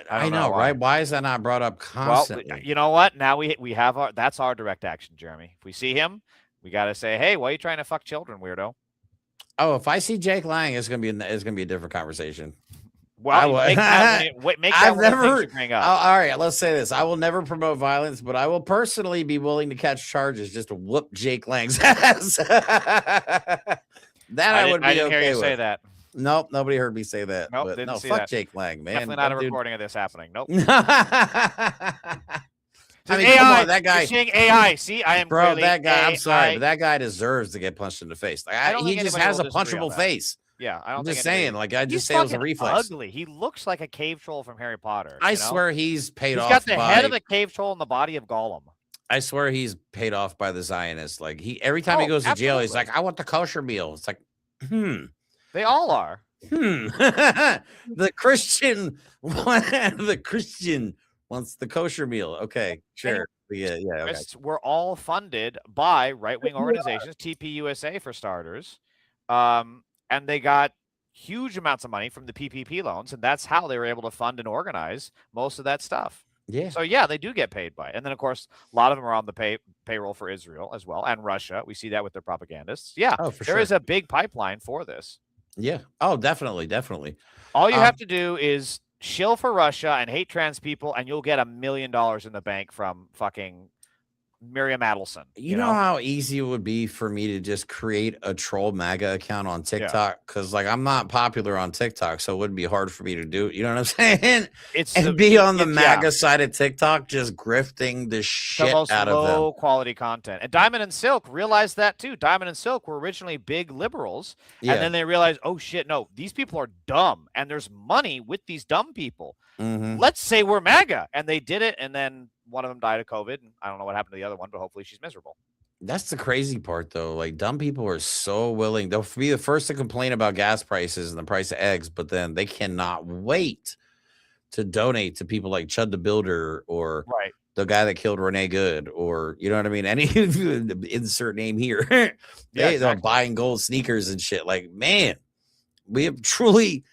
I know, right? Why is that not brought up constantly? Well, you know what? Now we have that's our direct action, Jeremy. If we see him, we got to say, "Hey, why are you trying to fuck children, weirdo?" Oh, if I see Jake Lang, it's gonna be a different conversation. Well, make that I've never. Bring up. All right, let's say this: I will never promote violence, but I will personally be willing to catch charges just to whoop Jake Lang's ass. That I would be I didn't okay hear you with. say that. Nope, nobody heard me say that. Nope, but didn't no, see fuck that. Jake Lang, man. Definitely not a recording of this happening. Nope. I mean, AI, come on, that guy. You're seeing AI. See, I am bro. That guy. AI. I'm sorry, but that guy deserves to get punched in the face. Like, he just has a punchable face. Yeah, I don't. I'm think just saying. Like I just say it was a reflex. Ugly. He looks like a cave troll from Harry Potter. I swear he's paid off. He's got the head of the cave troll and the body of Gollum. I swear he's paid off by the Zionists. Like every time he goes to jail, he's like, "I want the kosher meal." It's like, They all are. The Christian wants the kosher meal. Okay, sure. Yeah. Okay. We're all funded by right-wing organizations, TPUSA for starters, and they got huge amounts of money from the PPP loans, and that's how they were able to fund and organize most of that stuff. Yeah. So yeah, they do get paid by it. And then of course, a lot of them are on the payroll for Israel as well, and Russia. We see that with their propagandists. Yeah, there is a big pipeline for this. Yeah. Oh, definitely. All you have to do is shill for Russia and hate trans people, and you'll get $1 million in the bank from fucking Miriam Adelson. You know how easy it would be for me to just create a troll MAGA account on TikTok? Because like I'm not popular on TikTok, so it wouldn't be hard for me to do. You know what I'm saying? Be on the MAGA side of TikTok, just grifting the shit out of them. Low quality content. And Diamond and Silk realized that too. Diamond and Silk were originally big liberals, and then they realized, oh shit, no, these people are dumb, and there's money with these dumb people. Let's say we're MAGA, and they did it, and then one of them died of COVID, and I don't know what happened to the other one, but hopefully she's miserable. That's the crazy part, though. Like, dumb people are so willing. They'll be the first to complain about gas prices and the price of eggs, but then they cannot wait to donate to people like Chud the Builder or the guy that killed Renee Good, or, you know what I mean? Any insert name here. They're buying gold sneakers and shit. Like, man, we have truly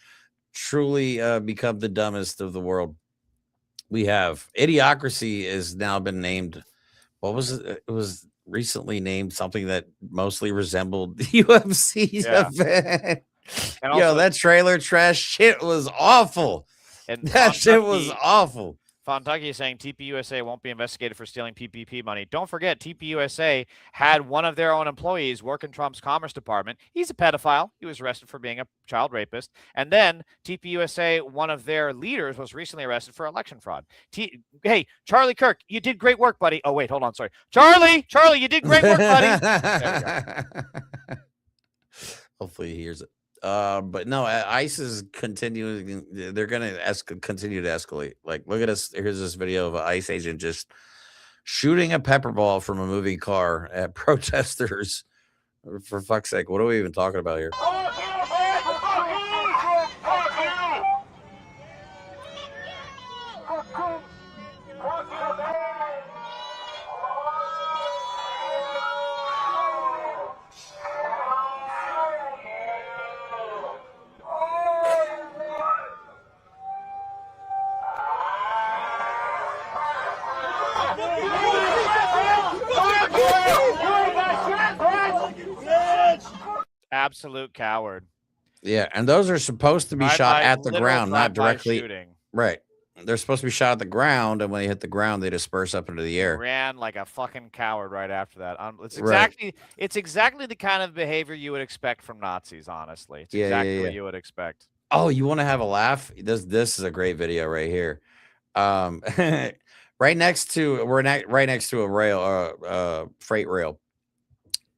become the dumbest of the world. We have. Idiocracy has now been named. What was it? It was recently named something that mostly resembled the UFC's event. Yo, that trailer trash shit was awful. And that shit was awful. Fontucky is saying TPUSA won't be investigated for stealing PPP money. Don't forget, TPUSA had one of their own employees work in Trump's Commerce Department. He's a pedophile. He was arrested for being a child rapist. And then TPUSA, one of their leaders, was recently arrested for election fraud. Hey, Charlie Kirk, you did great work, buddy. Oh, wait, hold on. Sorry. Charlie, you did great work, buddy. There we go. Hopefully he hears it. But no, ICE is continuing. They're going to continue to escalate. Like, look at us. Here's this video of an ICE agent just shooting a pepper ball from a moving car at protesters. For fuck's sake, what are we even talking about here? Absolute coward. Yeah, and those are supposed to be shot at the ground, not directly. Shooting. Right. They're supposed to be shot at the ground, and when they hit the ground, they disperse up into the air. Ran like a fucking coward right after that. It's exactly the kind of behavior you would expect from Nazis, honestly. It's exactly what you would expect. Oh, you want to have a laugh? This is a great video right here. right next to a rail, freight rail.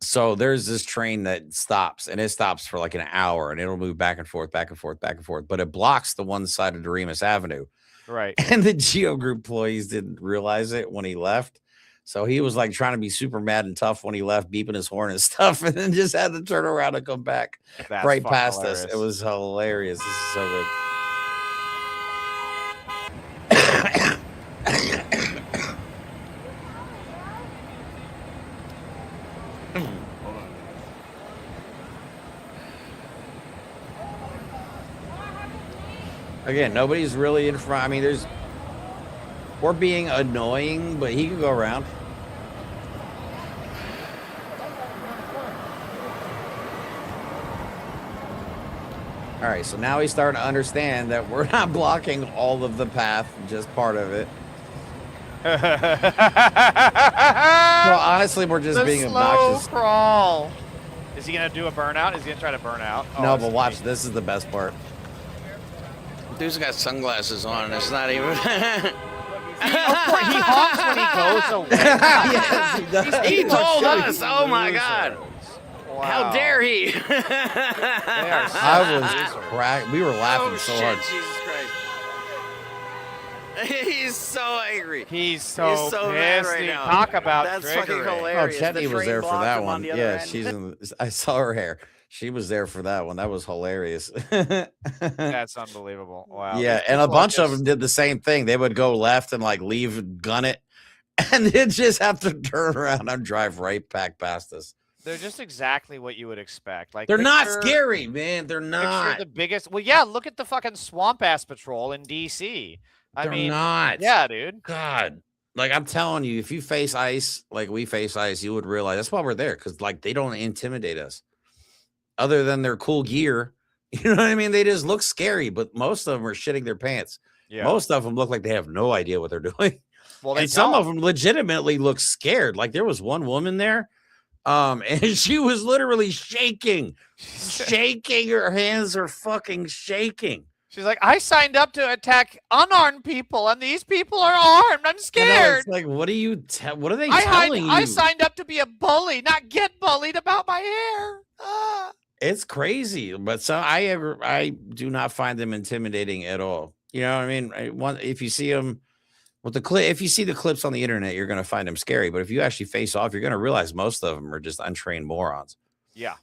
So there's this train that stops, and it stops for like an hour, and it'll move back and forth, back and forth, back and forth. But it blocks the one side of Doremus Avenue. Right. And the Geo Group employees didn't realize it when he left. So he was like trying to be super mad and tough when he left, beeping his horn and stuff, and then just had to turn around and come back right past us. It was hilarious. This is so good. Again, nobody's really in front. I mean, we're being annoying, but he can go around. All right, so now he's starting to understand that we're not blocking all of the path, just part of it. Well, honestly, we're just being obnoxious. Crawl. Is he gonna do a burnout? Is he gonna try to burn out? Oh, no, but watch. This is the best part. Dude's got sunglasses on, and it's not even. He honks when he goes away. Yes, he does. He told us. Oh my God! Wow. How dare he? I was cracked. We were laughing so hard. Jesus Christ! He's so angry. He's so mad pissed. right now. Talk about That's triggering. fucking Oh, hilarious. Chetney The was train there for blocked that him on one. the other Yeah, end. I saw her hair. She was there for that one. That was hilarious. That's unbelievable. Wow. Yeah, and a bunch of them did the same thing. They would go left and like leave and gun it, and then just have to turn around and drive right back past us. They're just exactly what you would expect. Like They're not scary, man. They're not. The biggest. Well, yeah. Look at the fucking swamp ass patrol in DC. I mean, not. Yeah, dude. God, like I'm telling you, if you face ice like we face ice, you would realize that's why we're there, because like they don't intimidate us. Other than their cool gear, you know what I mean? They just look scary, but most of them are shitting their pants. Yeah. Most of them look like they have no idea what they're doing. Well, and some of them legitimately look scared. Like there was one woman there, and she was literally shaking. Her hands are fucking shaking. She's like, I signed up to attack unarmed people, and these people are armed. I'm scared. It's like, what are you? What are they telling you? I signed up to be a bully, not get bullied about my hair. It's crazy, but so I do not find them intimidating at all. You know what I mean? If you see them with if you see the clips on the internet, you're going to find them scary. But if you actually face off, you're going to realize most of them are just untrained morons. Yeah.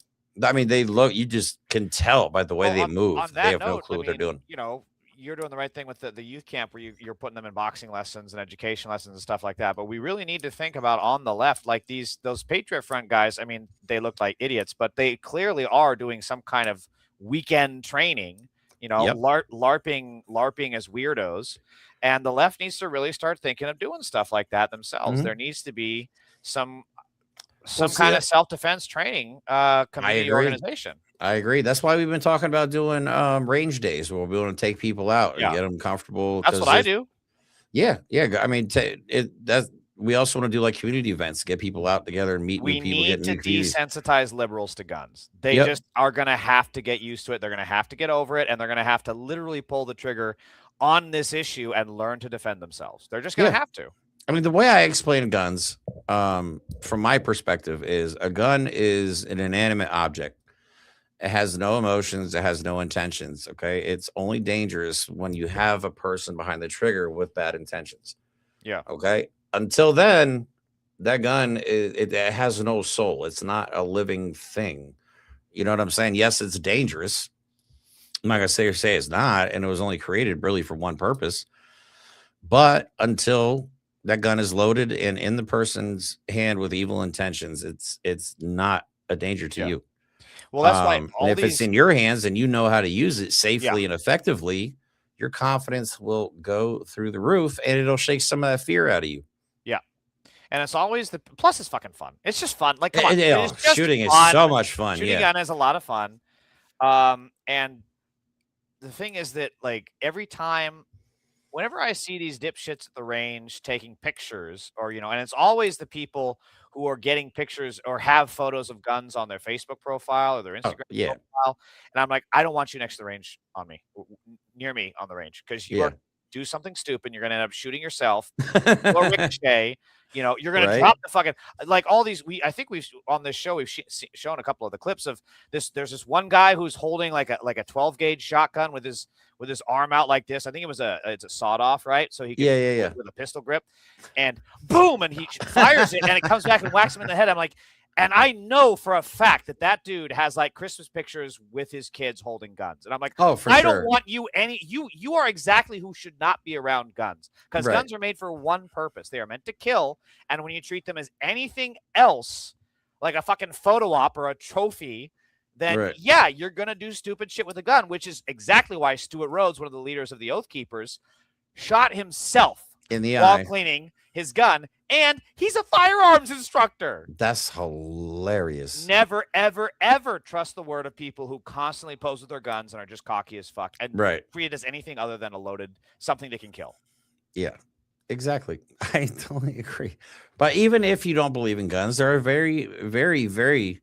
I mean, you just can tell by the way they move. They have no clue what they're doing. You know, you're doing the right thing with the youth camp where you're putting them in boxing lessons and education lessons and stuff like that. But we really need to think about on the left, like those Patriot Front guys. I mean, they look like idiots, but they clearly are doing some kind of weekend training, you know, Yep. LARPing as weirdos. And the left needs to really start thinking of doing stuff like that themselves. Mm-hmm. There needs to be some kind of self-defense training community organization. I agree. That's why we've been talking about doing range days where we'll be able to take people out and get them comfortable. That's what I do. Yeah. I mean, we also want to do like community events, get people out together and meet new people. We need to desensitize liberals to guns. They just are going to have to get used to it. They're going to have to get over it, and they're going to have to literally pull the trigger on this issue and learn to defend themselves. They're just going to have to. I mean, the way I explain guns, from my perspective, is a gun is an inanimate object. It has no emotions. It has no intentions. Okay. It's only dangerous when you have a person behind the trigger with bad intentions. Yeah. Okay. Until then, that gun, it has no soul. It's not a living thing. You know what I'm saying? Yes, it's dangerous. I'm not going to say it's not. And it was only created really for one purpose. But until that gun is loaded and in the person's hand with evil intentions, it's not a danger to you. Well, that's why if it's in your hands and you know how to use it safely and effectively, your confidence will go through the roof and it'll shake some of that fear out of you. Yeah. And it's always plus it's fucking fun. It's just fun. Like, come on. Shooting is so much fun. Shooting a gun is a lot of fun. And the thing is that, like, every time, whenever I see these dipshits at the range taking pictures, or, you know, and it's always the people who are getting pictures or have photos of guns on their Facebook profile or their Instagram profile. And I'm like, I don't want you next to the range on me, near me on the range, because you are do something stupid. You're going to end up shooting yourself. Or ricochet. You know, you're going to drop the fucking, like all these, I think we've, on this show, we've shown a couple of the clips of this. There's this one guy who's holding like a 12 gauge shotgun with his arm out like this. I think it's a sawed off, right? So he can with a pistol grip, and boom, and he fires it, and it comes back and whacks him in the head. I'm like, and I know for a fact that dude has like Christmas pictures with his kids holding guns. And I'm like, oh, for I sure. don't want you are exactly who should not be around guns, because guns are made for one purpose. They are meant to kill. And when you treat them as anything else, like a fucking photo op or a trophy, then you're going to do stupid shit with a gun, which is exactly why Stuart Rhodes, one of the leaders of the Oath Keepers, shot himself in the while eye cleaning his gun. And he's a firearms instructor. That's hilarious. Never, ever, ever trust the word of people who constantly pose with their guns and are just cocky as fuck and treat it as anything other than a loaded something that can kill. Yeah, exactly. I totally agree. But even if you don't believe in guns, there are very, very, very,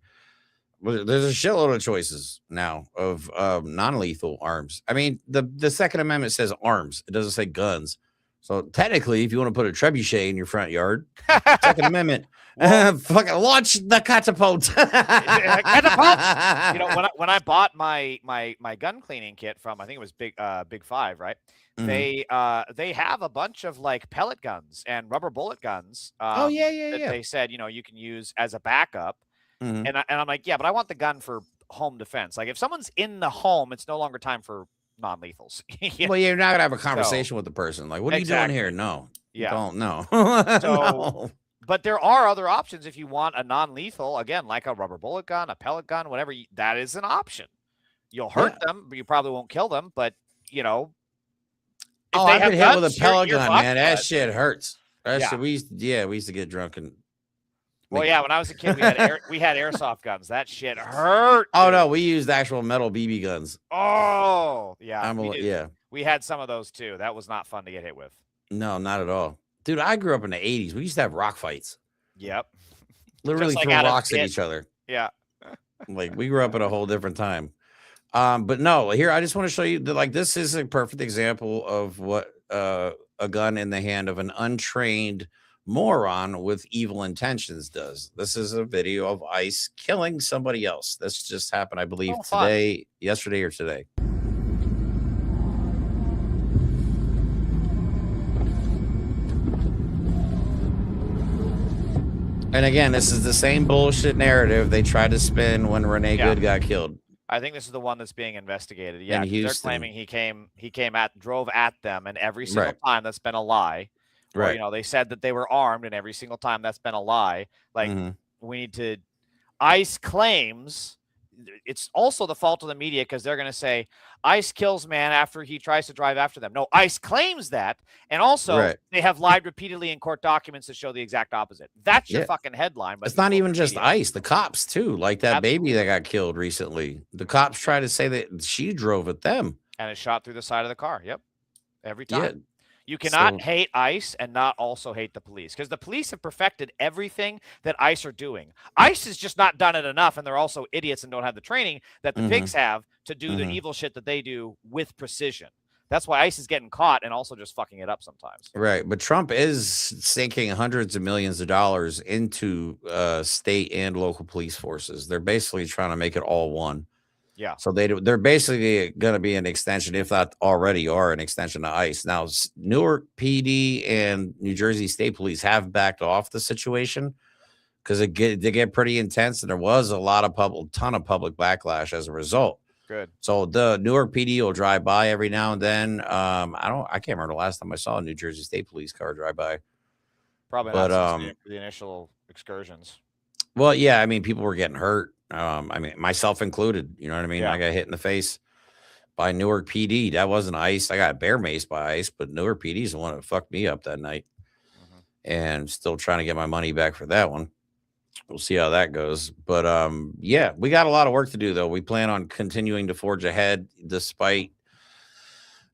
there's a shitload of choices now of non-lethal arms. I mean, the Second Amendment says arms. It doesn't say guns. So technically, if you want to put a trebuchet in your front yard, Second Amendment, fucking launch the catapult. Catapult. You know, when I bought my gun cleaning kit from, I think it was Big Five, right? Mm-hmm. They have a bunch of like pellet guns and rubber bullet guns. They said, you know, you can use as a backup. Mm-hmm. And I'm like, yeah, but I want the gun for home defense. Like if someone's in the home, it's no longer time for non-lethals. Well, you're not gonna have a conversation with the person. Like, what are you doing here? No. Yeah. Don't know. No. But there are other options if you want a non-lethal, again, like a rubber bullet gun, a pellet gun, whatever. That is an option. You'll hurt them, but you probably won't kill them. But you know, I've been hit with a pellet gun, man. That shit hurts. Shit, we used to get drunk and. Well, yeah, when I was a kid, we had airsoft guns. That shit hurt. Oh no, we used actual metal BB guns. Oh yeah, yeah. We had some of those too. That was not fun to get hit with. No, not at all, dude. I grew up in the '80s. We used to have rock fights. Yep. Literally throw rocks at each other. Yeah. Like we grew up at a whole different time. But no, here I just want to show you that like this is a perfect example of what a gun in the hand of an untrained moron with evil intentions does. This is a video of ICE killing somebody else. This just happened, I believe, yesterday or today. And again, this is the same bullshit narrative they tried to spin when Renee Good got killed. I think this is the one that's being investigated. Yeah, they're claiming he drove at them, and every single time that's been a lie. Or, you know, they said that they were armed, and every single time that's been a lie. Like, we need to. ICE claims it's also the fault of the media because they're going to say ICE kills man after he tries to drive after them. No, ICE claims that, and also they have lied repeatedly in court documents to show the exact opposite. That's your fucking headline. But it's not even just ICE. The cops too, like that baby that got killed recently. The cops try to say that she drove at them, and it shot through the side of the car. Yep, every time. Yeah. You cannot hate ICE and not also hate the police, because the police have perfected everything that ICE are doing. ICE has just not done it enough, and they're also idiots and don't have the training that the pigs have to do the evil shit that they do with precision. That's why ICE is getting caught and also just fucking it up sometimes. Right, but Trump is sinking hundreds of millions of dollars into state and local police forces. They're basically trying to make it all one. Yeah. So they're basically going to be an extension, if not already are an extension of ICE. Now, Newark PD and New Jersey State Police have backed off the situation because they get pretty intense, and there was a ton of public backlash as a result. Good. So the Newark PD will drive by every now and then. I can't remember the last time I saw a New Jersey State Police car drive by. Probably not since the initial excursions. Well, yeah, I mean, people were getting hurt. I mean, myself included, you know what I mean? Yeah. I got hit in the face by Newark PD. That wasn't ICE. I got bear maced by ICE, but Newark PD is the one that fucked me up that night. And still trying to get my money back for that one. We'll see how that goes. But yeah, we got a lot of work to do, though. We plan on continuing to forge ahead despite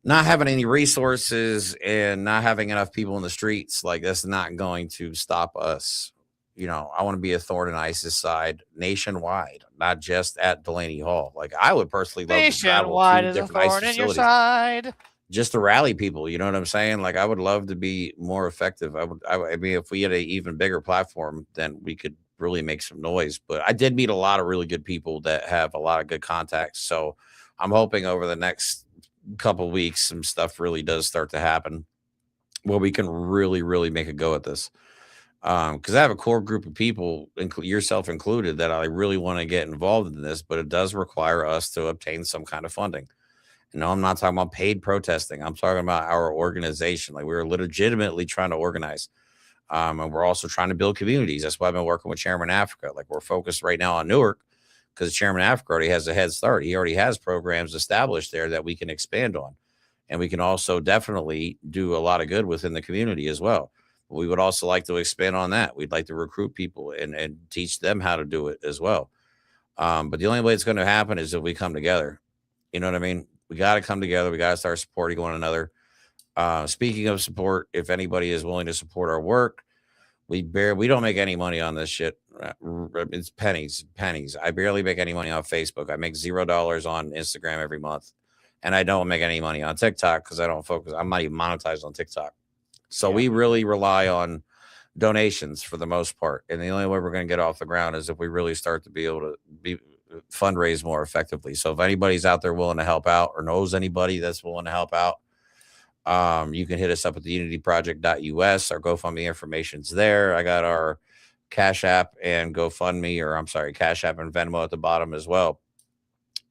not having any resources and not having enough people in the streets. Like, that's not going to stop us. You know, I want to be a thorn in ICE's side nationwide, not just at Delaney Hall. Like, I would personally love to travel to different ICE facilities. Nationwide is a thorn in your side. just to rally people. You know what I'm saying? Like, I would love to be more effective. I mean, if we had an even bigger platform, then we could really make some noise. But I did meet a lot of really good people that have a lot of good contacts. So I'm hoping over the next couple weeks, some stuff really does start to happen where we can really, really make a go at this. Because I have a core group of people, yourself included, that I really want to get involved in this, but it does require us to obtain some kind of funding. No, I'm not talking about paid protesting. I'm talking about our organization. Like, we're legitimately trying to organize. And we're also trying to build communities. That's why I've been working with Chairman Afrika. Like, we're focused right now on Newark because Chairman Afrika already has a head start. He already has programs established there that we can expand on. And we can also definitely do a lot of good within the community as well. We would also like to expand on that. We'd like to recruit people and teach them how to do it as well. But the only way it's going to happen is if we come together. You know what I mean? We got to come together. We got to start supporting one another. Speaking of support, if anybody is willing to support our work, we don't make any money on this shit. It's pennies. I barely make any money on Facebook. I make $0 on Instagram every month. And I don't make any money on TikTok because I don't focus. I'm not even monetized on TikTok. So we really rely on donations for the most part. And the only way we're going to get off the ground is if we really start to be able to fundraise more effectively. So if anybody's out there willing to help out or knows anybody that's willing to help out, you can hit us up at the unityproject.us. Our GoFundMe information's there. I got our Cash App and GoFundMe, or I'm sorry, Cash App and Venmo at the bottom as well,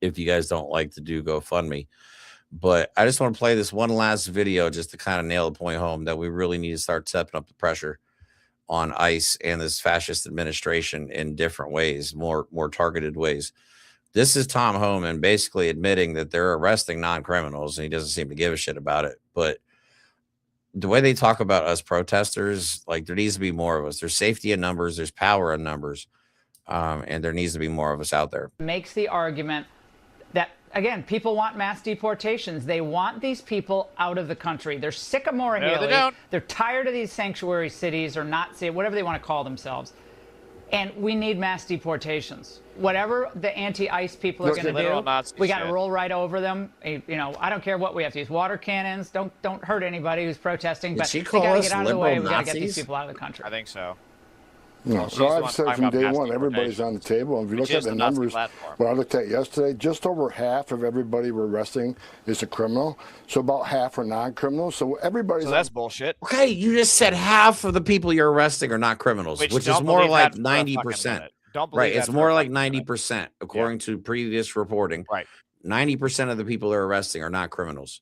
if you guys don't like to do GoFundMe. But I just want to play this one last video just to kind of nail the point home that we really need to start stepping up the pressure on ICE and this fascist administration in different ways, more targeted ways. This is Tom Homan basically admitting that they're arresting non-criminals, and he doesn't seem to give a shit about it. But the way they talk about us protesters, like, there needs to be more of us. There's safety in numbers. There's power in numbers. And there needs to be more of us out there. Makes the argument that, again, people want mass deportations. They want these people out of the country. They're sick of Morihili. No, they're tired of these sanctuary cities or Nazi, whatever they want to call themselves. And we need mass deportations. Whatever the anti-ICE people are going to do, we got to roll right over them. You know, I don't care what we have to use. Water cannons. Don't hurt anybody who's protesting. But they got to get out of the way. We got to get these people out of the country. I think so. No, so I've said from day one, everybody's on the table. And if you look at the numbers, what I looked at yesterday, just over half of everybody we're arresting is a criminal. So about half are non-criminals. So everybody's. So that's bullshit. Okay, you just said half of the people you're arresting are not criminals, which is more like 90%. Right, it's more like 90%, according to previous reporting. Right, 90% of the people they're arresting are not criminals.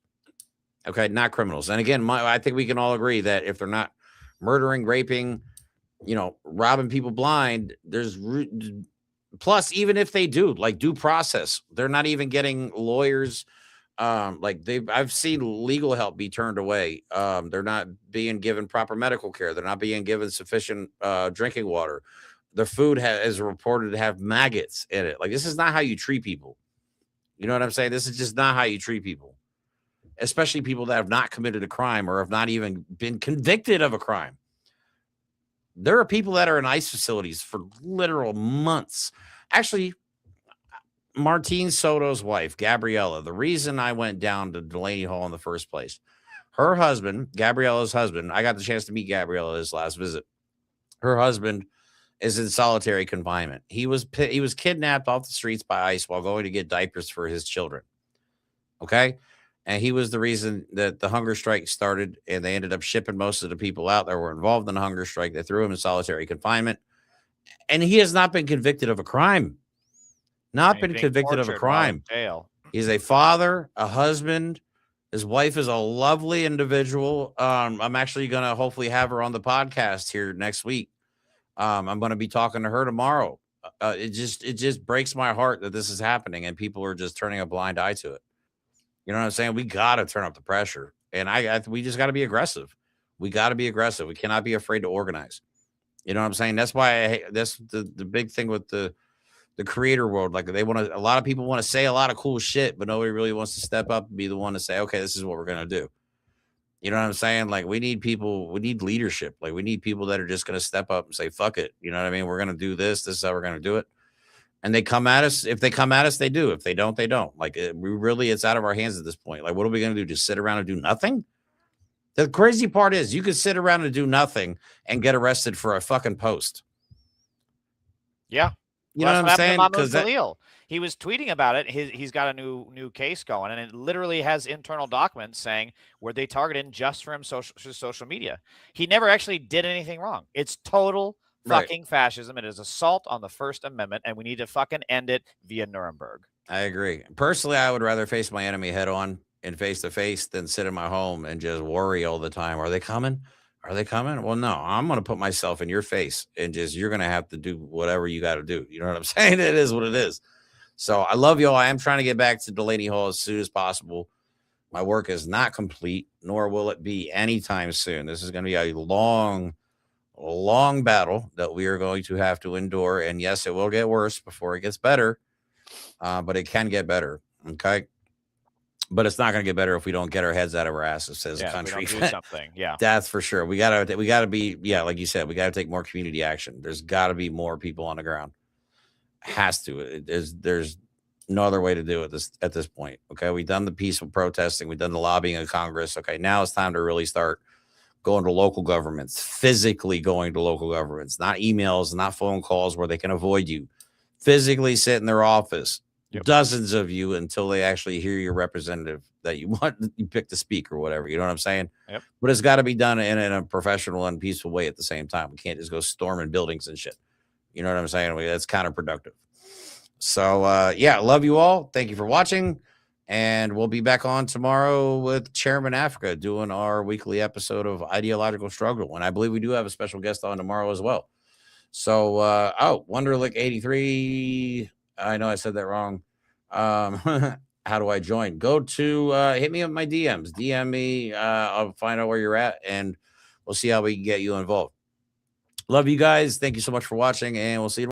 Okay, not criminals. And again, I think we can all agree that if they're not murdering, raping, you know, robbing people blind, there's plus, even if they do, like, due process, they're not even getting lawyers. I've seen legal help be turned away. They're not being given proper medical care. They're not being given sufficient drinking water. Their food is reported to have maggots in it. Like, this is not how you treat people. You know what I'm saying? This is just not how you treat people, especially people that have not committed a crime or have not even been convicted of a crime. There are people that are in ICE facilities for literal months. Actually, Martine Soto's wife, Gabriella, the reason I went down to Delaney Hall in the first place, her husband, Gabriella's husband, I got the chance to meet Gabriella this last visit. Her husband is in solitary confinement. He was kidnapped off the streets by ICE while going to get diapers for his children. Okay? And he was the reason that the hunger strike started, and they ended up shipping most of the people out that were involved in the hunger strike. They threw him in solitary confinement. And he has not been convicted of a crime. Not been convicted of a crime. He's a father, a husband. His wife is a lovely individual. I'm actually going to hopefully have her on the podcast here next week. I'm going to be talking to her tomorrow. It just breaks my heart that this is happening and people are just turning a blind eye to it. You know what I'm saying? We got to turn up the pressure, and we just got to be aggressive. We got to be aggressive. We cannot be afraid to organize. You know what I'm saying? That's why that's the big thing with the creator world. Like, a lot of people want to say a lot of cool shit, but nobody really wants to step up and be the one to say, okay, this is what we're going to do. You know what I'm saying? Like, we need people, we need leadership. Like, we need people that are just going to step up and say, fuck it. You know what I mean? We're going to do this. This is how we're going to do it. And they come at us. If they come at us, they do. If they don't, they don't. Like, it's out of our hands at this point. Like, what are we going to do? Just sit around and do nothing? The crazy part is you could sit around and do nothing and get arrested for a fucking post. Yeah. You know what I'm saying? Because he was tweeting about it. He's got a new case going, and it literally has internal documents saying were they targeted just from social media. He never actually did anything wrong. It's total fucking fascism. It is assault on the First Amendment, and we need to fucking end it via Nuremberg. I agree. Personally, I would rather face my enemy head on and face to face than sit in my home and just worry all the time. Are they coming? Are they coming? Well, no, I'm going to put myself in your face and you're going to have to do whatever you got to do. You know what I'm saying? It is what it is. So I love y'all. I am trying to get back to Delaney Hall as soon as possible. My work is not complete, nor will it be anytime soon. This is going to be a long battle that we are going to have to endure. And yes, it will get worse before it gets better, but it can get better. Okay. But it's not going to get better if we don't get our heads out of our asses as a country. We don't do something. Yeah, that's for sure. We gotta be, like you said, we got to take more community action. There's got to be more people on the ground. Has to. There's no other way to do it at this point. Okay, we've done the peaceful protesting, we've done the lobbying of Congress. Okay, now it's time to really start going to local governments, physically going to local governments, not emails, not phone calls where they can avoid you. Physically sit in their office. Yep. Dozens of you until they actually hear your representative that you pick to speak or whatever. You know what I'm saying? Yep. But it's got to be done in a professional and peaceful way at the same time. We can't just go storming buildings and shit. You know what I'm saying? That's counterproductive. So, love you all. Thank you for watching. And we'll be back on tomorrow with Chairman Afrika doing our weekly episode of Ideological Struggle. And I believe we do have a special guest on tomorrow as well. So, Wonderlick 83. I know I said that wrong. How do I join? Go to hit me up my DMs. DM me. I'll find out where you're at, and we'll see how we can get you involved. Love you guys. Thank you so much for watching, and we'll see you tomorrow.